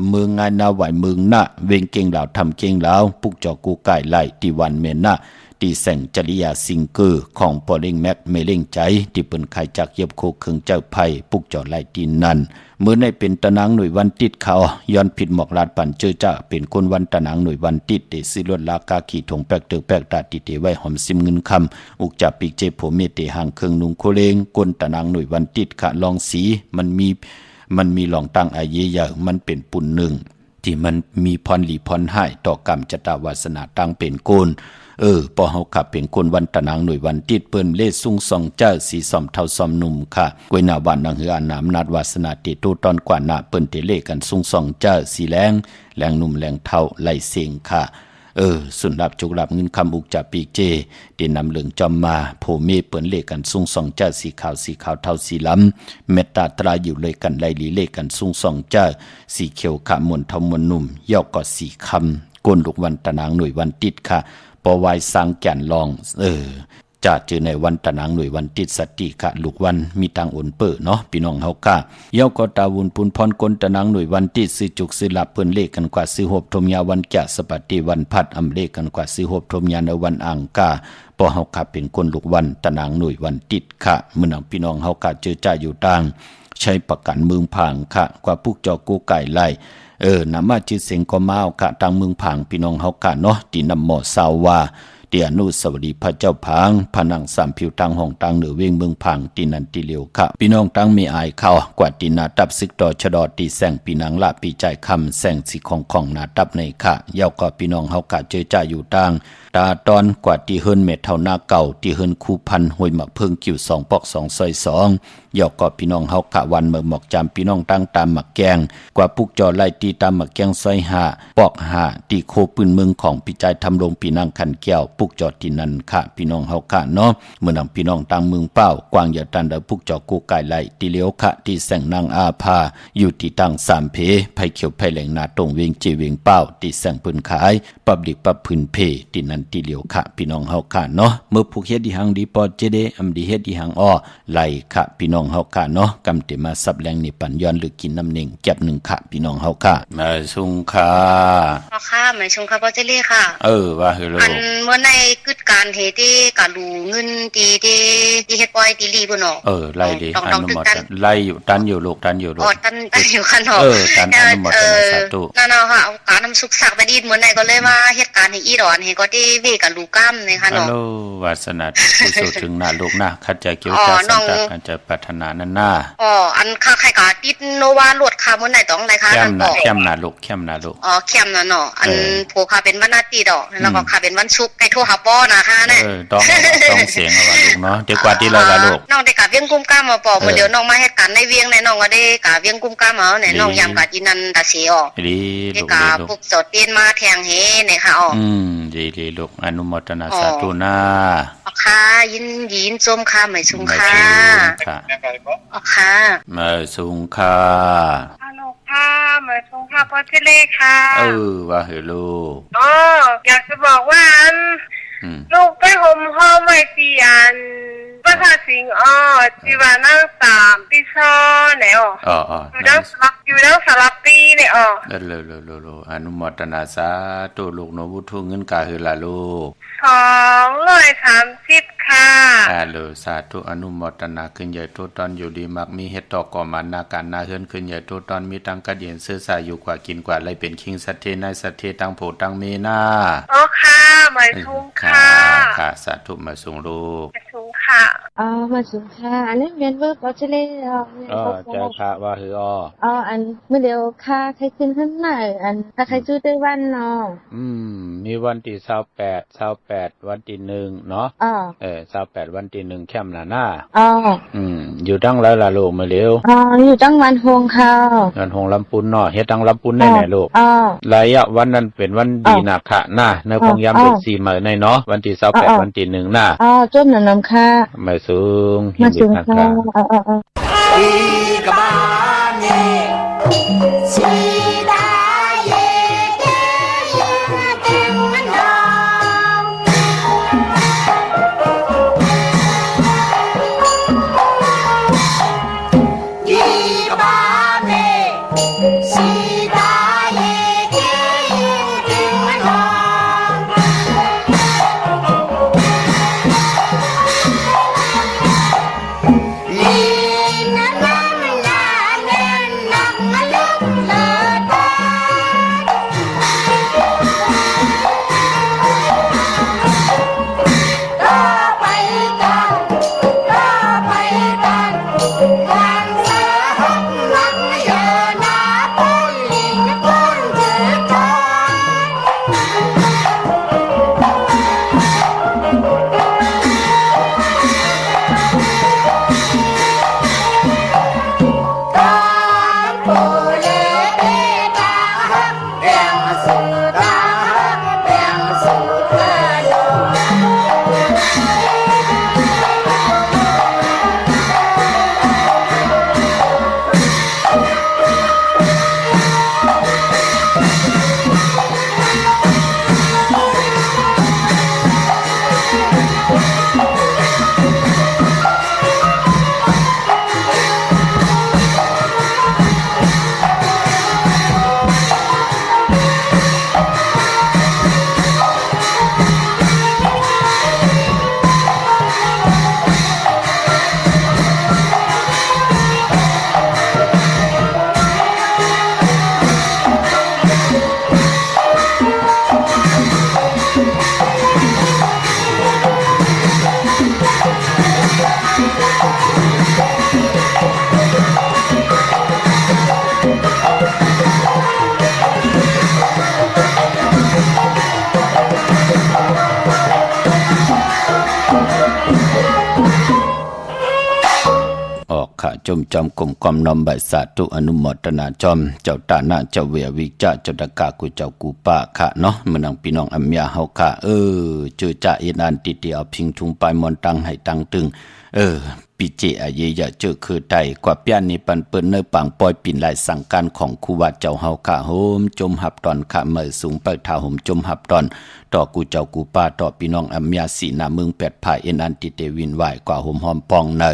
เมืองงานนาไหวเมืองหน้าเวงเก่งเหล่าทำเก่งเหล่าปุกจอกูไก่ไล่ที่วันเมนหน้าที่แสงจริยาซิงเกอร์ของปอเล่งแม็กเมเล่งใจที่เป็นไข่จากเย็บโคเครื่องเจ้าไผ่ปุกจอไล่ที่นั่นเมื่อในเป็นตะนางหน่วยวันติดเขาย้อนผิดหมอกลาดปั่นเจอจ้าเป็นคนวันตะนางหน่วยวันติดเตสิลวดลากาขี่ถงแปกเตอแปกตาติเตไว้หอมซิมเงินคำอุกจับปีกเจ็บผมเมเตห่างเครื่องนุงโคเลงกนตะนางหน่วยวันติดขะลองสีมันมีหลองตั้งอาเยยะมันเป็นปุ่นหนึ่งที่มันมีพรหลีพรให้ต่อกรรมจตาวาสนาตั้งเป็นโกนพอเฮาขับเป็นคนวันตะนางหน่วยวันติดเปิ้นเลสุ่งส่องเจ้าสีซอมเท่าซอมหนุ่มค่ะกวยหน้าบ้านนางเฮืออนามนาดวาสนาติโตตอนกว่าหน้าเปิ้นเตเลกันสุ่งส่องเจ้าสีแรงหนุ่มแรงเท่าไหลเสียงค่ะสุนรับจุกรับเงินคำอุกจับปีเจเดินนำเหลืองจอมมาโผเมเปิ้นเลกันสุ่งส่องเจ้าสีขาวเท่าสีล้ำเมตตาตราอยู่เลยกันไล่ลีเลกันสุ่งส่องเจ้าสีเขียวขะมวนเท่ามวนหนุ่มยอกก็สีคำก้นลูกวันตะนางหน่วยวันติดค่ะปอวายสังแก่นลองจะเจอในวันตะนางหน่วยวันติดสติกะลูกวันมีตังโอนเปิดเนาะพี่น้องเฮากะเย้าก็ตาวุนปุนพรกลตะนางหน่วยวันติดซื้อจุกซื้อหลับเพิ่นเลขกันกว่าซื้อหบทมยาวันแกะสปฏิวันพัดอำเลขกันกว่าซื้อหบทมยาในวันอังกาปอเฮากะเป็นคนลูกวันตะนางหน่วยวันติดค่ะมื้อนังพี่น้องเฮากะเจอจ้าอยู่ต่างใช้ประกันเมืองผางค่ะกว่าพวกจอกูไก่ไล่นามาจิเสงก็มาเอากะตังเมืองผางพี่น้องเฮากะเนาะที่นำหมอสาวว่าเตียนุสวดีพระเจ้าผางผนังสามผิวตังห้องตังเหนือเวียงเมืองผางที่นันติเหลียวค่ะพี่น้องตังมีอายเข้ากว่าตีนาตับซึกต่อชะดอตีแสงปีนังละปีใจคำแสงสีของนาตับในค่ะเย้าก็พี่น้องเฮากะเจอจ่าอยู่ตังตาตอนกว่าตีเฮิรนเม็ดเท่าหน้าเก่าตีเฮิรนคูพันห้วยหมักเพิงกิ่ว2 ปอก 2 ซอย 2ยอกก็พี่น้องเฮากะวันเมื่อหมอกจำพี่น้องตั้งตามหมักแกงกว่าปุกจอไล่ตีตามหมักแกงซอย5 ปอก5ตีโคปืนเมืองของพี่ใจทำลงปีนางขันแก้วปุกจอที่นั่นค่ะพี่น้องเฮากะเนาะเมื่อนำพี่น้องตั้งเมืองเป้ากวางอย่าตันเดปุกจอกูไก่ไล่ตีเลี้ยวค่ะที่แสงนางอาภาอยู่ที่ตั้ง3 เพไผเขียวไผแหลงนาตรงเวียงเจเวียงเป้าที่แสงปืนขายปับลิกปับพื้นเพที่นั่นที่เหลียวค่ะพี่น้องเฮาค่ะเนาะเมื่อผู้เฮ็ดดีหังดีปอเจเดอำดีเฮ็ดดีหังอ้อไหลค่ะพี่น้องเฮาค่ะเนาะกำเตมาสับแรงนี่ปันย้อนหรือกินน้ำเน่งแก็บ1ค่ะพี่น้องเฮาค่ะมาสุงค่ะค่ะมาชงค่ะปอเจเล่ค่ะว่าเฮโลอันเมื่อในกึดการเฮติกะรูเงินตีเฮ็ดปอยตีลีบ่เนาะไล่ดิอนุโมทนาไล่อยู่ตันอยู่ลูกตันอยู่ลูกตันอยู่ค่ะเนาะตันอนุโมทนาสาธุนั่นเนาะค่ะเอาการน้ำสุกสักได้ดีเมื่อไหนก็เลยมาเฮ็ดการให้อีดอนให้ก็ได้เวกะรูก้ามนี่ค่ะเนาะวาสนาที่สุดถึงหน้าลูกนะคัดใจเกี่ยวกับสันตะคันจะพัฒนานั่นน่ะอันค่าใครก็ติดโนวาลวดค่ะเมื่อไหนต้องได้ค่ะเข้มหน้าลูกเข้มนะเนาะอันโพค่ะเป็นวันอาทิตย์ดอกแล้วก็ค่ะเป็นวันศุกร์ให้โทรหาป้อนะคะเนี่ยต้องเสียงเอาว่าลูกเนาะเดี๋ยวกว่าที่เราล่ะลูกน้องได้กะเวียงกุ้มก้ามมาปอมื้อเดี๋ยวน้องมาเฮ็ดกันในเวียงในน้องก็ได้กะเวียงกุ้มก้ามเอาเนี่ยน้องยามกะจินันตาเสียออกดีลูกกะพวกสดเตียนมาแทงเฮเนี่ยค่ะดีลูกอนุโมทนาสาธุนะค่ะยินชมค่ะหมายสุงค่ะค่ะหมายสุงค่ะฮัลโหลค่ะหมายสุงค่ะปอเทเลค่ะว่าเฮโลอยากจะบอกว่าลูกไปห่มห่อไม่ตีอันประชาสิงจีวานั่ง3ปีซ้อเนี่ยอยู่ดังสลับปีเนี่ยโลอนุโมทนาสาธุลูกโนบุทุเงินกาคือละลูก230ค่ะสาธุอนุโมทนาขึ้นใหญ่โตตอนอยู่ดีมักมีเฮ็ดต่อก่อมันนาการนาเฮือนขึ้นใหญ่โตตอนมีตังกระเดียนซื้อสายอยู่กว่ากินกว่าไรเป็นคิงสัตเทนายสัตเทตังโผตังเมนาค่ะหมายทุงค่ะสาธุมาสูงลูกค่ะมาสุงค่ะอันนี้เวียนเวอร์ปอเชเล่เจ้าค่ะว่าคืออันเมื่อเดียวค่ะใครขึ้นขึ้นไหนอันถ้าใครซื้อได้วันเนาะมีวันที่28วันที่1เนาะ28วันที่1แค่มหน้าอยู่ตั้งแล้วล่ะลูกมาเร็วอยู่ตั้งวันโฮงค่ะวันโฮงลำปุนเนาะเฮ็ดตั้งลำปุนได้แน่ลูกระยะวันนั้นเป็นวันดีนะค่ะนะในพงยามเดือน4มื้อในเนาะวันที่28วันที่1น่ะจมน้ำค่ะมาสูงมาสูงค่ะอีกบ้านนี่สีดาเย่ ออกข้าจมจอมกลมกอมนอมใบสาธุอนุโมทนาจอมเจ้าตาหน้าเจ้าเวียวิจาเจ้าตะกากูเจ้ากูป้าข้าเนาะมื้อนังพี่น้องอัมยาเฮาข้าเจอจ่าเอ็นอันติเตียวพิงทุงปลายมอนตังให้ตังตึงปีเจอาเยยะเจอคือไตกว่าเปียนนี่ปันเปิ้นเนอปังปอยปิ่นหลายสั่งการของครูว่าเจ้าเฮาข้าโหมจมหับตอนข้าเมื่อสูงเปิดท่าโหมจมหับตอนต่อกูเจ้ากูป้าต่อพี่น้องอัมยาสีนาเมือง8ภายเอ็นอันติเตวินไหวกว่าโหมหอมปองเนอ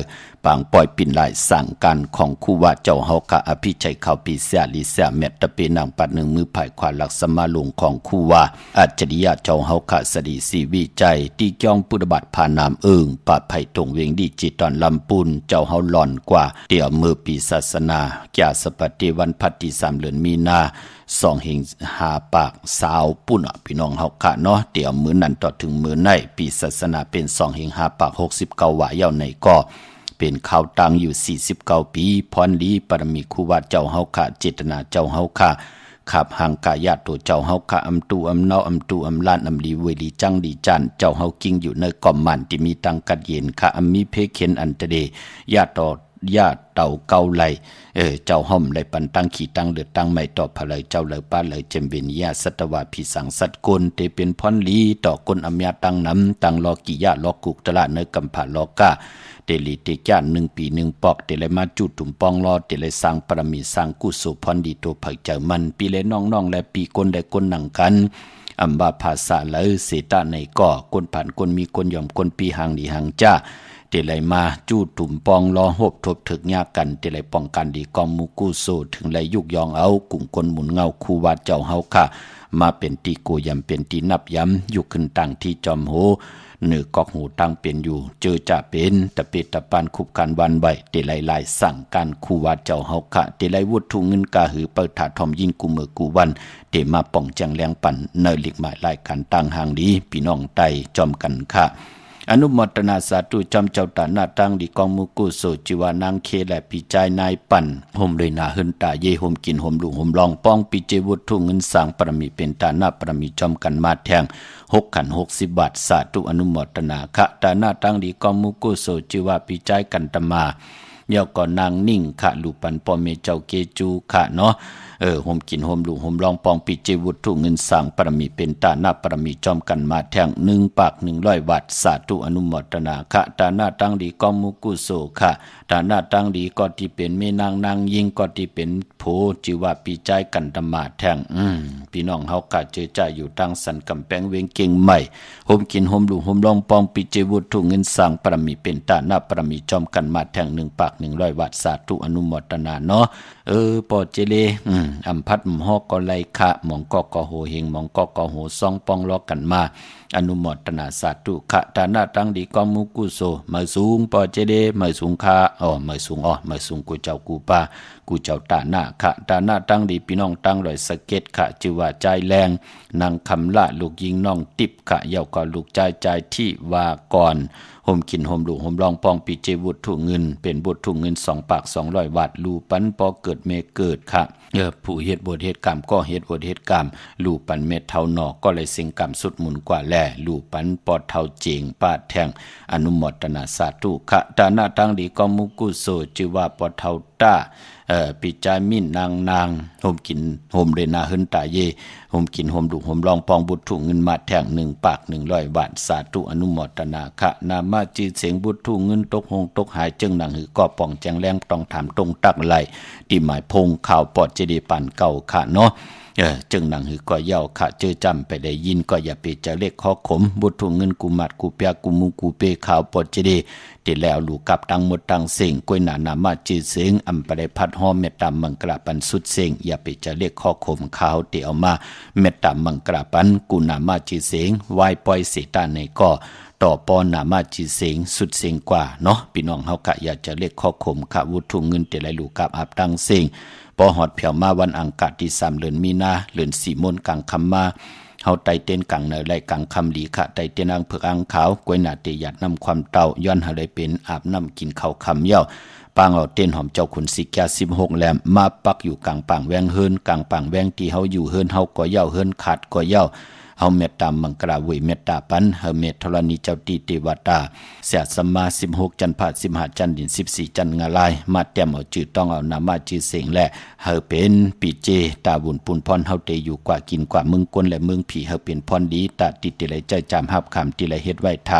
ปังปอยปิ่นหลายสั่งการของครูว่าเจ้าเฮาข้าอภิชัยเข้าปีเสียลิเสียเม็ดตะเปนางปัดหนึ่งมือภายขวาหลักสมาลงของครูว่าอัจฉริยะเจ้าเฮาข้าสดีสีวิจัยตีจองปุตบัติผ่านนามปะไผ่ตรงเวงดีจิตตอนลำปูนเจ้าเฮาหล่อนกว่าเตี่ยวมือปีศาสนาแก่สปฏิวันพัดที่3เดือนมีนา2 หิง5 ปากสาวปุ่นพี่น้องเฮาค่ะเนาะเตี่ยวมื้อนั้นต่อถึงมื้อในปีศาสนาเป็น2 หิง5 ปาก69 วายาวในก็เป็นข่าวตังอยู่49 ปีพรลีปรมีครูว่าเจ้าเฮาค่ะเจตนาเจ้าเฮาค่ะขับห่างกายาตัวเจ้าเฮาค่ะอำตูอำเนาอำตูอำลานอำลีเวลีจังดีจันเจ้าเฮากิ้งอยู่ในกอมมันที่มีตังกัดเย็นค่ะอำมีเพเข็นอันตะเดญาต่อญาเต่าเกาไหลเจ้าห่มไหลปันตั้งขี่ตั้งเลือดตั้งไม่ต่อพะเลยเจ้าเลยป้าเลยเจมเวียนญาสัตวาพิสังสัตกุลเตเป็นพรลีต่อคนอำยาตั้งน้ำตั้งลอกิยาลอกุกตละเนกำผาลอกาเตลีเตจาน1 ปี1 ปอกเตเลยมาจุดตุ่มปองรอเตเลยสร้างปรมีสร้างกุศลพรดีตัวเผยเจอมันปีเลยน้องๆและปีคนได้คนหนังกันอัมบาภาษาเลยเสตาในก่อคนผ่านคนมีคนยอมคนปีหางดีหางจ้าเตไลมาจู้ตุ่มปองรอหบทบถึกยากกันเตไลป้องกันดีกองมุกูโซถึงไลยุกยองเอากลุ่มคนหมุนเงาคูวาเจ้าเฮาค่ะมาเป็นตีโกยำเป็นตีนับย้ำยุกขึ้นตั้งที่จอมโหเนื้อกอกหูตั้งเป็นอยู่เจอจะเป็นตะเปตะปานคุบการวันใบเตไลลายสั่งการคูวาเจ้าเฮาค่ะเตไลวุฒทุเงินกาหือเปิดถาทอมยินกูเมือกูวันเตมาป้องแจงแรงปั่นเนยหลีกหมายรายการตั้งหางดีพี่น้องไตจอมกันค่ะอนุโมทนาสาธุจอมเจ้าตาหน้าตั้งดีกองมุกุโสจิวานางเคและปีใจนายปั่นห่มเลยนาหึนตาเยห่มกินห่มลุงห่มลองป้องปีเจวุฒทุเงินสางปรมีเป็นตาหน้าปรมีจอมกันมาแทง6 ขัน 60 บาทสาธุอนุโมทนาคะตาหน้าตั้งดีกองมุกุโสจิวาปีใจกันตมาเยาก่อนนางนิ่งค่ะลูปันปอเมเจ้าเกจูค่ะเนาะห่มกินห่มลุงห่มลองปองปีเจวุฒทุเงินสางปรมีเป็นตาหน้าปรมีจอมกันมาแทง1 ปาก 100 บาทสาธุอนุโมทนาคะตาหน้าตั้งดีกองมุกุโสค่ะตาหน้าตั้งดีก็ที่เป็นแม่นางยิงก็ที่เป็นโผจิวาปีใจกันตมาแทงพี่น้องเฮากะเจอใจอยู่ตั้งสันกำแพงเวียงเก่งใหม่ห่มกินห่มลุงห่มลองปองปีเจวุฒทุเงินสางปรมีเป็นตาหน้าปรมีจอมกันมาแทง1 ปาก 100 บาทสาธุอนุโมทนาเนาะปอเจเลอัมพัดหอกก็ไลคะหมองก็โหเฮงหมองก็โหซองปองล้อกันมาอนุโมทนาสาธุคะตาหน้าตั้งดีกองมุกุโสมาสูงปอเจเลมาสูงค่ะมาสูงกูเจ้ากูป้ากูเจ้าตาหน้าคะตาหน้าตั้งดีพี่น้องตั้งรอยสะเก็ดค่ะชื่อว่าใจแรงนางคำละลูกยิงน้องติบค่ะเยาก็ลูกใจที่ว่าก่อนห่มกินห่มลุงห่มลองปองปีเจวุฒทุเงินเป็นบุตรทุเงิน2 ปาก 200 บาทลูปันปอเกิดเมเกิดค่ะผู้เฮ็ดบทเฮ็ดกรรมก็เฮ็ดบทเฮ็ดกรรมลูปันเม็ดเท่าหนอกก็เลยสิงกรรมสุดหมุนกว่าแลลูปันปอดเท่าเจงปาดแทงอนุโมทนาสาธุคะตาหน้าตั้งดีกองมุกุโสชื่อว่าปอดเท่าต้าปีจามินนางห่มกินห่มเรนาหึนตาเยห่มกินห่มดุห่มลองปองบุตรถุงเงินมาแทง1 ปาก 100 บาทสาธุอนุโมทนาคะนามาจีเสียงบุตรถุงเงินตกหงตกหายจึงหนังหือก็ป่องแจงแรงต้องถามตรงตักไหลที่หมายพงข่าวปอดเจดีปั่นเก่าค่ะเนาะจึงหนังหือก็เย้าค่ะเจอจำไปได้ยินก็อย่าไปจะเล็กข้อขมบุตรถุงเงินกูมัดกูเปียกูมุกูเปข่าวปอดเจดีติแล้วลูกกับตังหมดตังเสียงกวยหนามาจีเสียงอำไปได้พัดหอมเมตตามังกราปันสุดเสียงอย่าไปจะเล็กข้อขมข่าวเตียวมาเมตตามังกราปันกูนามาจีเสียงวายปล่อยเสตาในก็ต่อปอนามาจีเสียงสุดเสียงกว่าเนาะพี่น้องเฮากะอยากจะเล็กข้อขมขะวุถุเงินเตไลลูกกับอับตังเสียงปอหอดเผียวมาวันอังคารที่3 เดือนมีนาเดือน4 มนกลางคำมา เฮาไตเต้นกังเนอไล่กังคำหลีค่ะไตเต้นอังเผือกอังขาวกวยหน้าเตหยัดนำความเต่าย้อนเฮาได้เป็นอาบน้ำกินข้าวคำเย้าปางเอาเต้นหอมเจ้าขุนสิกา16แหลมมาปักอยู่กลางปางแวงเฮินกลางปางแวงที่เฮาอยู่เฮินเฮาก็เย้าเฮินขาดก็เย้าเฮาเมตตามังกราเวยเมตตาปันเฮาเมตธรณีเจ้าตีเทวตาเสียสมมา16จันทร์พฤหัสจันทร์ดิน14จันทร์งาลายมาแต้มเอาจื่อต้องเอานามาจื่อเสงและเฮาเป็นปีเจตาบุญปุนพรเฮาเตอยู่กว่ากินกว่าเมืองกวนและเมืองผีเฮาเป็นพรดีตาติติไหลใจจามฮับคำติไหลเฮ็ดไว้ท่า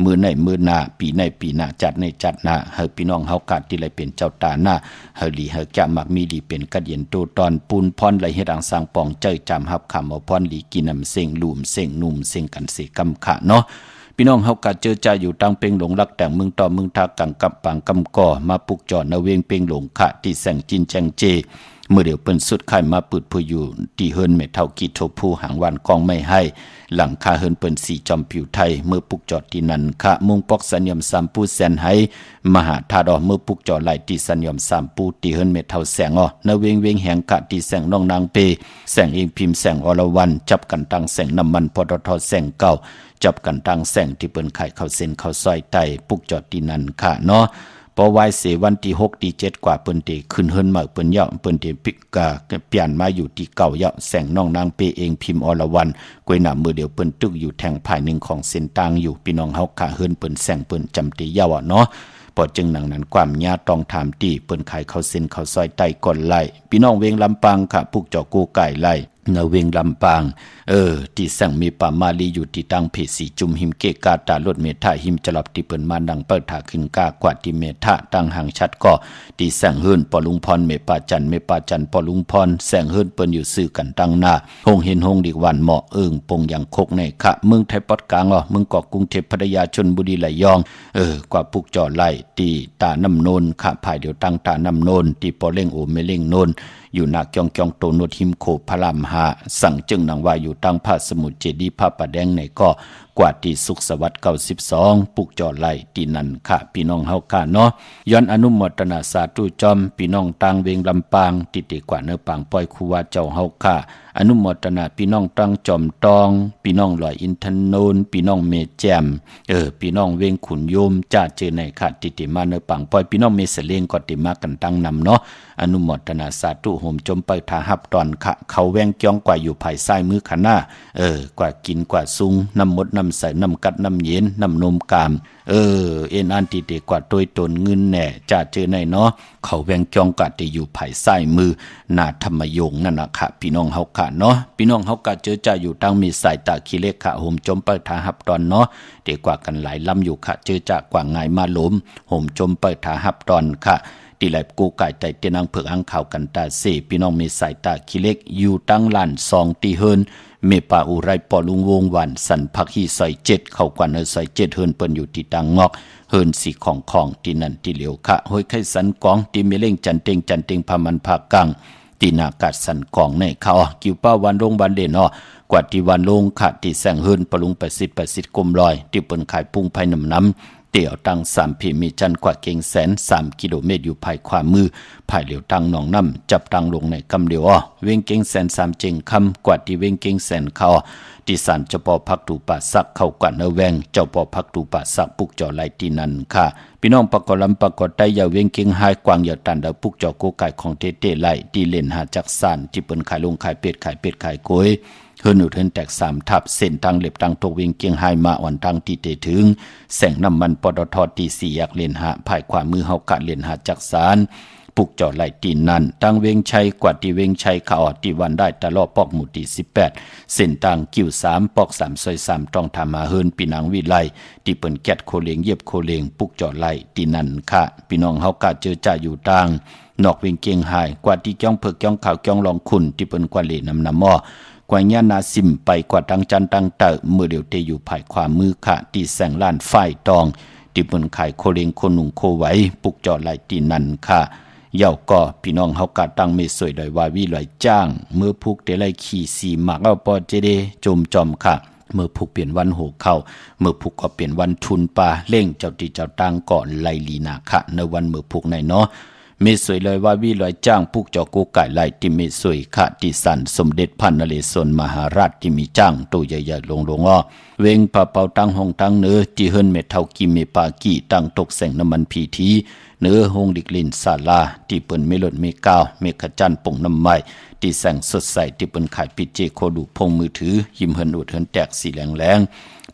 มื้อในมื้อหน้าปีในปีหน้าจัดในจัดหน้าเฮาพี่น้องเฮากาติไหลเป็นเจ้าตาหน้าเฮาลีเฮาจะมักมีดีเป็นกะเดียนโตตอนปุนพรไหลเฮ็ดอังสร้างปองใจจามฮับคำเอาพรลีกินนำเสงลุ่มเสงนุ่มเสียงกันเสกำขะเนาะพี่น้องเฮากะเจอใจอยู่ตังเปงหลงรักแต่งเมืองต่อเมืองทากังกับปังกำก่อมาปุกจอดนาเวงเปงหลงขะที่แสงจินแจงเจเมื่อเดี๋ยวเปิ้นสุดไข่มาปืดผู้อยู่ที่เฮินเมเท่ากีโทผู้หางวันกองไม่ให้หลังคาเฮินเปิ้นสีจอมผิวไทยเมื่อปุกจอดที่นั้นขะมุงปอกสัญญม3ปูแสนให้มหาธาดอเมื่อปุกจอดไหลที่สัญญม3ปูที่เฮินเมเท่าแสงนาเวงเวงแหงกะที่แสงน้องนางเปแสงเองพิมพ์แสงอรวรรณจับกันตั้งแสงน้ำมันปตทแสงเก่าจับกันตั้งแสงที่เปิ้นไข่เข้าเส้นเข้าซอยไตปุกจอดที่นั้นค่ะเนาะพอวายเสวันที่6ที่7กว่าเปิ้นเตขึ้นเฮิรนมาเปิ้นเยาะเปิ้นเตปิกาเปลี่ยนมาอยู่ที่เก่าเยาะแสงน้องนางเปเองพิมพ์อรวรรณกวยหน้ามือเดียวเปิ้นตึกอยู่แทงภายหนึ่งของเส้นต่างอยู่พี่น้องเฮาค่ะเฮิรนเปิ้นแสงเปิ้นจำติเยาะเนาะพอจึงหนังนั้นความญาต้องถามตีเปิ้นไข่เข้าเส้นเข้าซอยไตก่อนไล่พี่น้องเวงลำปางค่ะปุกจอกูไก่ไล่นาเวงลำปางที่แสงมีป่ามาลีอยู่ที่ตั้งเพสีจุมหิมเกกาตารถเมทาหิมจลับที่เปิ้นมาดังเปิดถาขึ้นกากว่าที่เมทาตั้งห่างชัดก็ที่แสงเฮิรนปอลุงพรเมปาจันปอลุงพรแสงเฮิรนเปิ้นอยู่ซื่อกันตั้งหน้าหงเห็นหงดีวันเหมาะปงอย่างคกในคะเมืองไทยปอดกลางเมืองเกาะกรุงเทพพัทยาชลบุรีไหลยองกว่าปุกจอไล่ที่ตาน้ำโนนค่ะภายเดียวตั้งตาน้ำโนนที่ปอเล่งโอเมเล่งโนนอยู่หนักจองโตโนทิมโคพระรามหาสั่งจึงนางว่าอยู่ตั้งพระสมุทรเจดีย์พระประแดงในก็กว่าที่สุขสวัสดิ์92ปุกจอไล่ที่นั่นค่ะพี่น้องเฮาค่ะเนาะย้อนอนุโมทนาสาธุจอมพี่น้องต่างเวงลำปางติดกว่าเนื้อปางปอยครูว่าเจ้าเฮาค่ะอนุโมทนาพี่น้องตั้งจอมตองพี่น้องลอยอินทนนท์พี่น้องเมแจมพี่น้องเวงขุนโยมจ้าเจอในค่ะติมาเนื้อปางปอยพี่น้องเมเสเลงก็ติมากันตั้งนำเนาะอนุโมทนาสาธุโหมจมไปทาหับตอนค่ะเขาแวงจ้องกว่าอยู่ภายซ้ายมือขน้ากว่ากินกว่าซุงน้ำมดน้ำใสน้ำกัดน้ำเย็นน้ำนมกามเอ็นอันติเดกว่าโดยตนเงินแหน่จ้าเจอในเนาะเขาแวงจ้องกว่าจะอยู่ภายซ้ายมือหน้าธรรมยงนั่นน่ะค่ะพี่น้องเฮาค่ะเนาะพี่น้องเฮาก็เจอจ้าอยู่ตั้งมีสายตาขี้เล็กค่ะโหมจมไปทาหับตอนเนาะเดกว่ากันหลายลำอยู่ค่ะเจอจ้ากว่าง่ายมาล้มโหมจมไปทาหับตอนค่ะที่ไหลกูไก่ใจเตนังเผือกอังข่าวกันตาเสพี่น้องมีสายตาขี้เล็กอยู่ตั้งลาน2ตีเฮินเมปาอุไรปอลุงวงวันสันพักฮีซอย7เข้ากว่าซอย7เฮินเปิ้นอยู่ที่ตังงอกเฮินสีของที่นั่นที่เหลียวค่ะห้อยไข่สันกองที่เมเล่งจันเต็งพามันภาคกลางที่นากาศสันกองในเขากิวป้าวันลงวันเด่นกว่าที่วันลงค่ะที่แสงเฮินปลุงประสิทธิ์กลมลอยที่เปิ้นขายปุ้งภายน้ำเตี่ยวตั้ง3พีมีจันกว่าเก่งแสน3กิโลเมตรอยู่ภายขวามือภายเหลียวตั้งหนองน้ำจับตั้งลงในกำเดียวเวงเก่งแสน3เจงคำกว่าที่เวงเก่งแสนเขาที่สันเจ้าปอพักตูป่าสักเข้ากว่าเนแวงเจ้าปอพักตูป่าสักปุกจอไหลที่นั่นค่ะพี่น้องปะกอลำปะกอไตยาเวงเก่งหายกวางอย่าตันดาปุกจอโกไก่ของเต้ไหลที่เล่นหาจักสานที่เปิ้นขายลงขายเป็ดขายโกยเฮิรนอุดเฮิรนแตก3ทับเส้นทางเล็บทางตกเวียงเกียงไฮมาอ่อนทางที่เตถึงแสงน้ำมันปตทที่4อยากเล่นหาภายขวามือเฮากะเล่นหาจักสานปุกจอไหลตีนนั้นตั้งเวียงชัยกว่าที่เวียงชัยขาออดที่วันได้ตลอดปอกหมู่ที่18เส้นทางกิ้ว3ปอก3ซอย3ต้องทำมาเฮิรนปีนังวิไลที่เปิ้นแกดโคเลงเย็บโคเลงปุกจอไหลตีนนั้นค่ะพี่น้องเฮากะเจอจ่าอยู่ต่างนอกเวียงเกียงไฮกว่าที่จ้องเผือกจ้องขาวจ้องลองขุนที่เปิ้นกว่าเลน้ำหม้อกว่าญานาซิมไปกว่าตังจันตังเตอเมื่อเดียวเตอยู่ภายขวามือค่ะที่แสงล้านไฟตองที่บนไข่โคเลงโคหนุ่งโคไหวปุกจอไหลตีนันค่ะเย่าก็พี่น้องเฮากะตั้งไม่สวยดอยวาวิลอยจ้างเมื่อพุกเตไลขี่สีหมักเอาปอเจเดจมจอมค่ะเมื่อพุกเปลี่ยนวันโหเข้าเมื่อพุกก็เปลี่ยนวันทุนปลาเล่งเจ้าตีเจ้าตังก่อนไลลีนาค่ะในวันเมื่อพุกในเนาะ เมสวยเลยว่าวิลอยจ้างปุกจอกูไก่ไล่ที่เมสวยขะติสันสมเด็จพันนเรศวรมหาราชที่มีจ้างตัวใหญ่ๆลงอ้อเวงปะเปาตั้งห้องตั้งเนื้อที่เฮิรนเมเท่ากิเมปากีตั้งตกแสงน้ำมันพีทีเนื้อหงดิกลินศาลาที่เปิ้นเมลดเมก้าวเมขจันป่งน้ำไม้ที่แสงสดใสที่เปิ้นขายปิเจโคดูพงมือถือหิมเฮินอุดเฮินแตกสีแรง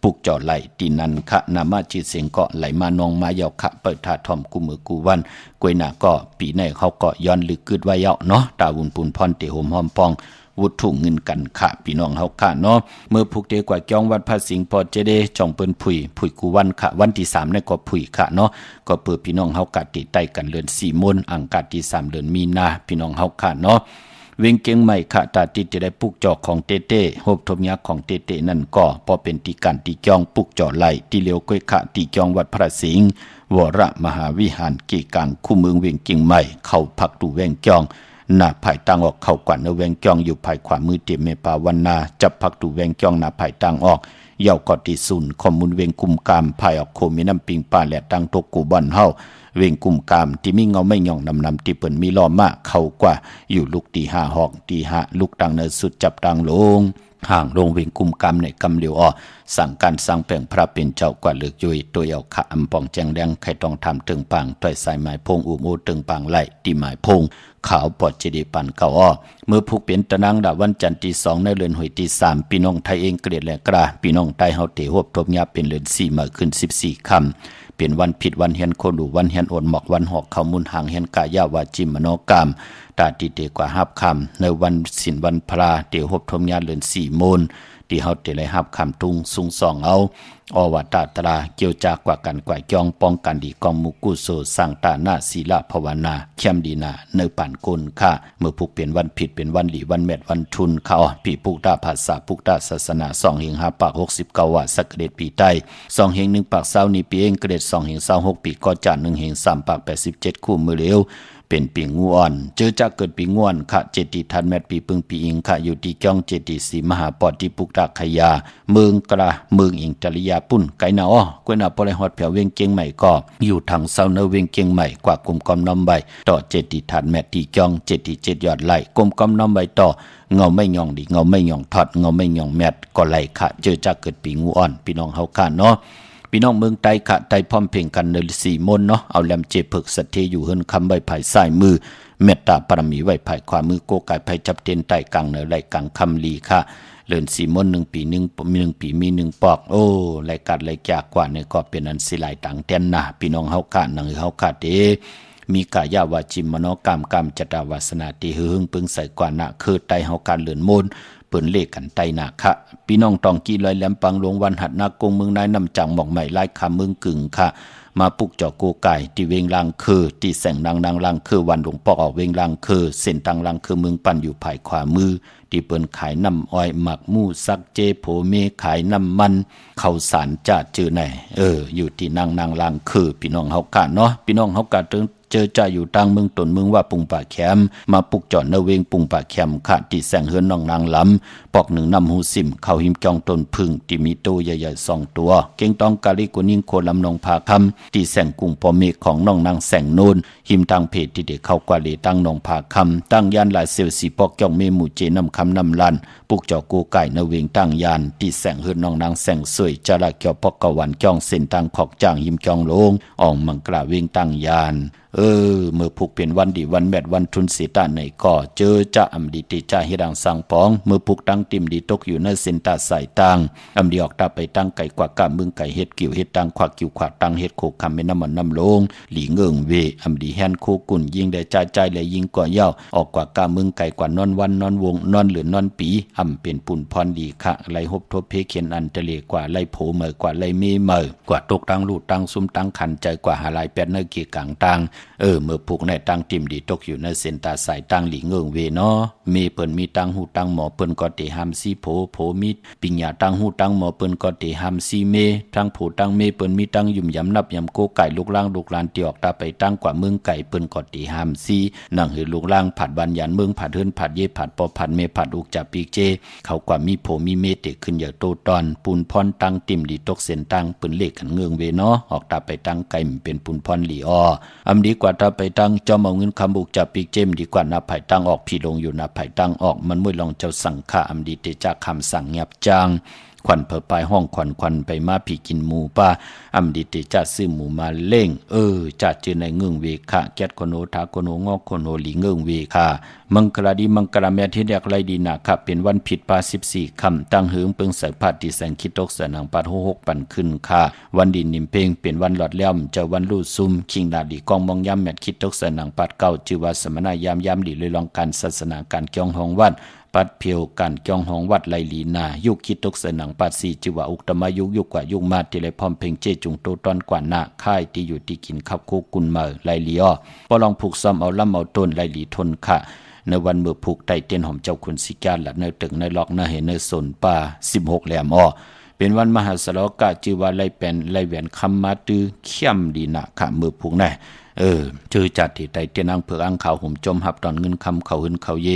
ปุกจอไหลตีนันคะนามาจีเสียงเกาะไหลมานองมาเยาคะเปิดท่าทอมกูมือกูวันกวยหนาก็ปีในเขาก็ย้อนลึกกึดไว้เยาเนาะตาวุนปุนพรเตหมหอมปองวุฒถุงเงินกันค่ะพี่น้องเฮาค่ะเนาะเมื่อผูกเตกว่าจ้องวัดพระสิงห์ปอเจเดจ่องเปิ้นผุยกูวันค่ะวันที่3ในก็ผุยค่ะเนาะก็เปิดพี่น้องเฮากะติใต้กันเดือน4มนอังคารที่3เดือนมีนาพี่น้องเฮาค่ะเนาะเวงเกียงใหม่ค่ะตาติจะได้ปุกจอกของเต้หบทมยักษ์ของเต้นั่นก็พอเป็นตีกันตีจ้องปุกจอไหลตีเลียวก้อยค่ะตีจ้องวัดพระสิงห์วรมหาวิหารกีกังคู่เมืองเวงเกียงใหม่เข้าพักตูแวงจ้องหน้าภายตังออกเข้ากว่าเนแวงจ้องอยู่ภายขวามือเตเมปาวันนาจับพักตูแวงจ้องหน้าภายตังออกเย่ากอติสุนคอมมุนเวงกุมกามภายออกโคมีน้ำปิงปลาแหลตังตกกูบอนเฮาเวงกุมกามที่มีเงาไม่ย่องนำที่เปิ้นมีล้อมากเข้ากว่าอยู่ลูกตี5หอกตี5ลูกตังเนสุดจับตังลงห่างลงเวงกุมกามในกำเหลียวอ้อสั่งการสร้างแปลงพระเป็นเจ้ากว่าเลือกยุยตัวเอาขะอำปองแจงแดงใครต้องทำตึงปังต้อยสายไม้พงอุโมตึงปังไหลตีไม้พงขาวปอดเจดีปันเก่าอ้อเมื่อผูกเป็นตะนังดาวันจันทร์ที่2ในเรือนหวยที่3พี่น้องไทยเองเกลียดแหลกราพี่น้องใต้เฮาเตหบทบยาเป็นเรือน4มาขึ้น14ค่ำเป็นวันผิดวันเฮียนโคดูวันเฮียนอดหมอกวันหอกเขามุนหางเฮียนกายาวาจิมโนกรรมตาติเตกว่า5ค่ำในวันศีลวันพระเตหบทบยาเรือน4โมนที่เฮาเตเลย5ค่ำตุงสุง2เอาอวตาตราเกี่ยวจากกว่ากันกว่าจองป้องกันดีกองมุกุโสสร้างตาหน้าศีลภาวนาเข้มดีนาเนปานกุลค่ะเมื่อผูกเป็นวันผิดเป็นวันหลีวันแมดวันทุนเขาปีปุกตาภาษาปุกตาศาสนา2เฮง5ปาก69ว่าสักเดชปีใต้2เฮง1ปาก20นี้ปีเองเกรด2เฮง26ปีก็จาน1เฮง3ปาก87คู่มือเร็วเป็นปีงูอ่อนเจอจากเกิดปีง่วนค่ะเจติทันแมดปีปึงปีอิงค่ะอยู่ที่จ้องเจติสีมหาปอดที่ปุกตาขยาเมืองกระเมืองอิงจริยาปุ่นไกนาอ้อกวยนาปอลฮอดแผวเวียงเกียงใหม่ก็อยู่ทางเซาเนเวียงเกียงใหม่กว่ากลุ่มกอมน้ำใบต่อเจติทันแมดที่จ้องเจติ7ยอดไหลกลุ่มกอมน้ำใบต่อเงาไม่ยองดีเงาไม่ยองทอดเงาไม่ยองแมดก็ไหลค่ะเจอจากเกิดปีงูอ่อนพี่น้องเฮาค่ะเนาะพี่น้องเมืองไต้ค่ะไต้พร้อมเพ่งกันเนรสีมนเนาะเอาแหลมเจเพิกสัตเทอยู่เฮิรนคำใบภายซ้ายมือเมตตาปรมีไว้ภายขวามือโกกายภัยจับเตียนไต้กลางเนรไหลกลางคำลีค่ะเลินสีมน1ปี1ปีมี1ปอกโอ้ไหลกัดไหลจากกว่าเนี่ยก็เป็นอันสิหลายต่างเตียนนะพี่น้องเฮาค่ะนังเฮาค่ะเดมีกายาวาจิมโนกรรมจตวาสนาติหึงปึงใส่กว่านะคือไต้เฮาการเลินมนเปิ้นเลขกันไตนาคะพี่น้องตองกี้ลอยแหลมปังหลวงวันหัดนากงเมืองนายนำจังหมอกใหม่ลายคาเมืองกึ่งค่ะมาปุกจอโกไก่ที่เวงลังคือที่แสงนางลังคือวันหลวงปอกออกเวงลังคือเส้นตังลังคือเมืองปั่นอยู่ภายขวามือที่เปิ้นขายน้ำอ้อยหมักหมูซักเจโผเมขายน้ำมันข้าวสารจ้าจื้อไหนอยู่ที่นางลังคือพี่น้องเฮากะเนาะพี่น้องเฮากะเจอจ่าอยู่ต่างเมืองตนเมืองว่าปุงป่าแคมมาปุกจอดเนเวงปุงป่าแคมค่ะที่แสงเฮือนน้องนางลำปอก1น้ำหูซิมเข้าหิมจองต้นพึ่งที่มีโตใหญ่ๆ2ตัวเก่งต้องกาลิกุนิ่งโคลำนองพาคำที่แสงกุ้งปอเมฆของน้องนางแสงโนนหิมตังเพจที่เด็กเข้ากว่าเลตั้งนองพาคำตั้งยานหลายเซลสีปอกจ้องเมหมู่เจน้ำคำน้ำลันปุกจอกูไก่เนเวงตั้งยานที่แสงเฮือนน้องนางแสงสวยจระเกี่ยวปอกกะวันจ้องเส้นตังขอกจ้างหิมจองลงอ่องมังกราเวงตั้งยานเมื่อผูกเป็นวันดีวันแมดวันทุนเสตาในก็เจอจะอำดีติจ่าเฮดังสังปองเมื่อผูกตั้งติมดีตกอยู่ในเส้นตาสายตังอำดีออกตาไปตั้งไก่กว่ากะมึงไก่เฮ็ดกิ่วเฮ็ดตังควักกิ่วขวาตังเฮ็ดโคคำเป็นน้ำมันน้ำลงหลีเงิงเวอำดีแฮนโคกุ่นยิงได้ใจและยิงก่อเย้าออกกว่ากะมึงไก่กว่านอนวันนอนวงนอนหรือนอนปีอำเป็นปุ่นพรดีค่ะไหลหบทบเพเขียนอันทะเลกว่าไหลโผเมื่อกว่าไหลเมเมื่อกว่าตกตังลูดตังซุ่มตังขันใจกว่าหาลายแปดเนกีกลางตังเมื่อผูกในตั้งติมดีตกอยู่ในเส้นตาสายตั้งหลีเงิงเวเนาะมีเปิ้นมีตั้งหูตั้งหมอเปิ้นก็เตหามซีโผมีปิญญาตั้งหูตั้งหมอเปิ้นก็เตหามซีเมทั้งผู้ตั้งเมเปิ้นมีตั้งยุ่มยำนับยำโกไก่ลูกล่างลูกลานเตียกตาไปตั้งกว่าเมืองไก่เปิ้นก็เตหามซีนั่งหือลูกล่างผัดบันยันเมืองผัดเฮินผัดเยผัดปอผัดเมผัดอุกจับปีเจเขากว่ามีโผมีเมเตขึ้นอย่าโตตอนปูนพรตั้งติมดีตกเส้นตั้งเปิ้นเลขกันเงิงเวเนาะออกตาไปตั้งไก่เป็นปูนพรหลีอออำดีกว่า ว่าถ้าไปตั้งจอมเอาเงินคำบุกจับปีกเจมดีกว่านับไผ่ตั้งออกพี่ลงอยู่นับไผ่ตั้งออกมันมุ่ยลองเจ้าสั่งข้าอำดีเตจากคำสั่งเงียบจางควันเผอปลายห้องควันไปมาผีกินหมูป้าอำดีเตจะซื้อหมูมาเล่งจัดจือในเงื่องเวค่ะแก๊ดโคโนทาโคโนงอกโคโนหลีเงื่องเวค่ะมังคลาดีมังคลาแม่ที่เรียกไรดีนะครับเป็นวันผิดปา14ค่ำตั้งเหิงเปิงใส่ผ้าที่แสงคิดตกเสนางปัด66ปันขึ้นค่ะวันดินนิมเพงเป็นวันหลอดแล้วเจ้าวันลู่ซุ่มคิงดาดีกองมองย้ำแมทคิดตกเสนางปัดเก่าชื่อว่าสมณายามย้ำดีเลยลองการศาสนาการเกี่ยงห้องวัดปัดเพียวกันเกี่ยงห้องวัดไลลีนายุคคิดตกเสนางปัดสีชื่อว่าอุกตมายุกว่ายุคมาที่เลยพร้อมเพงเจจุงโตตอนกว่าหน้าค่ายที่อยู่ที่กินขับคู่กุนมาไลลีอ้อพอลองผูกซ้อมเอาล่ำเอาต้นไลลีทนค่ะในวันเมื่อผูกไตเต้นหอมเจ้าคุณสิกาละในตึกในล็อกในเห็นในสนป่า16แหลมอ้อเป็นวันมหาสลกะจือว่าไลเป็นไลแหวนคำมาตือเข้มดีนะค่ะเมื่อผูกแน่จือจัดที่ไตเต้นอังเผือกอังเขาห่มจมหับตอนเงินคำเขาหึนเขาเย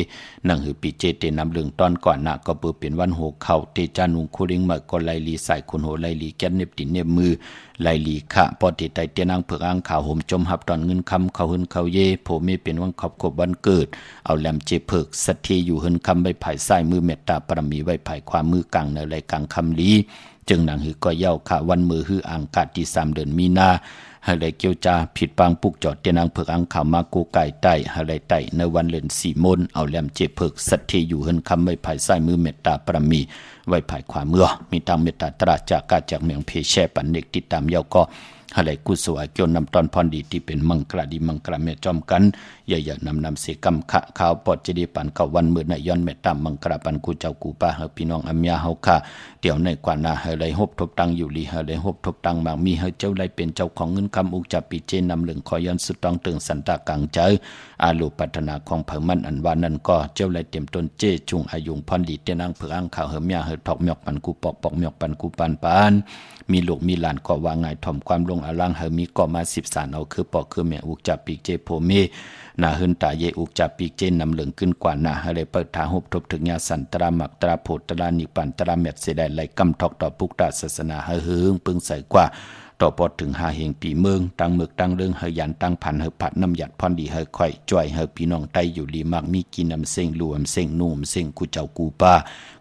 นั่งหือปีเจเตนำเรื่องตอนก่อนนะก็เปิดเป็นวันโหเขาเตจานุงคูริงเมื่อก็ไลลีใส่คุณโหไลลีแก้นเน็บตินเน็บมือไลลีค่ะพอที่ไตเต้นอังเผือกอังเขาห่มจมหับตอนเงินคำเขาหึนเขาเยโผมีเป็นวันขอบขบวันเกิดเอาแหลมเจเผือกสัตทีอยู่หึนคำใบไผ่ใส่มือเมตตาปรมีใบไผ่ความมือกลางในไรกลางคำลีจึงนางหือก็เย้าค่ะวันมือหืออ่างกาดที่3 เดือนมีนาให้ได้เกี่ยวจาผิดปางปุกจอดเตนางเผือกอังขาวมากูไก่ไต้ให้ได้ไต้ในวันเลือน4 มนเอาแหลมเจเผือกสัตทีอยู่หึนคำใบไผ่ใส่มือเมตตาปรมีไว้ไผ่ความเมื่อมีตามเมตตาตราจากกาจากเมืองเพแช่ปันเด็กติดตามเย้าก็ให้ได้กุศลเกี่ยวนำตอนพรดีที่เป็นมังกรดีมังกรเมจอมกันอย่านำเสกรรมขะข่าวปอดจะดีปันเขาวันมือในย้อนเมตตามมังกรปันกูเจ้ากูป้าเฮาพี่น้องอัมยาเฮาค่ะเดี๋ยวในกว่านาให้ได้ฮบทบตังอยู่ลีให้ได้ฮบทบตังบางมีให้เจ้าได้เป็นเจ้าของเงินคำอุกจับปีเจนำเหลืองขอย้อนสุดต้องตึงสันตากังเจออาลูปัฒนาของเผมันอันวานั้นก็เจ้าได้เต็มต้นเจจุงอายุงพรดีเตนังเผืออังข่าวเฮมยาเฮทอกหมอกปันกูปอกหมอกปันกูปานมีลูกมีหลานก็ว่าง่ายถ่อมความลงอลังเฮมีก็มา10 สารเอาคือปอกคือแม่อุกจับปีเจโพเมนาหึนตาเยอุกจับปีเจนนำเหลืองขึ้นกว่านาให้ได้เปิดทางฮบทบถึงญาสันตราหมักตราโพตรานิปันตราเม็ดเสได้ไหลกำทอกต่อปุกตาศาสนาเฮหึงปึงใส่กว่าต่อปอดถึง5 เฮงปีเมืองตั้งเมือกตั้งเรื่องเฮยันตั้งพันเฮผัดน้ำหยัดพรดีเฮค่อยจ่อยเฮพี่น้องไตอยู่ดีมากมีกินน้ำเส้งรวมเส้งนุ่มเส้งกูเจ้ากูป้า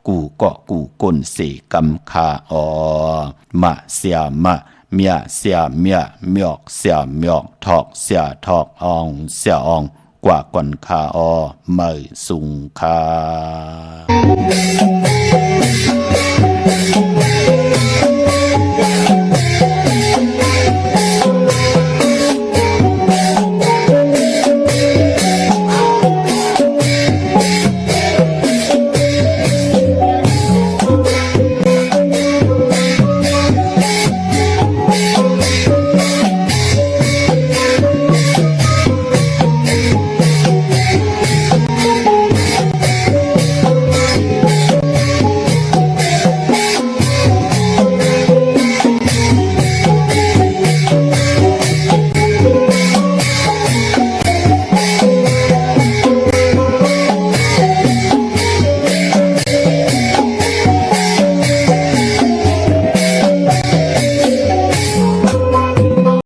กูเกาะกูก้นเสกำคาอมะเสียมะเมียเสียเมียเมียกเสียเมียกทอกเสียทอกอองเสียอองกว่าก่อนคาอเมยสุงคา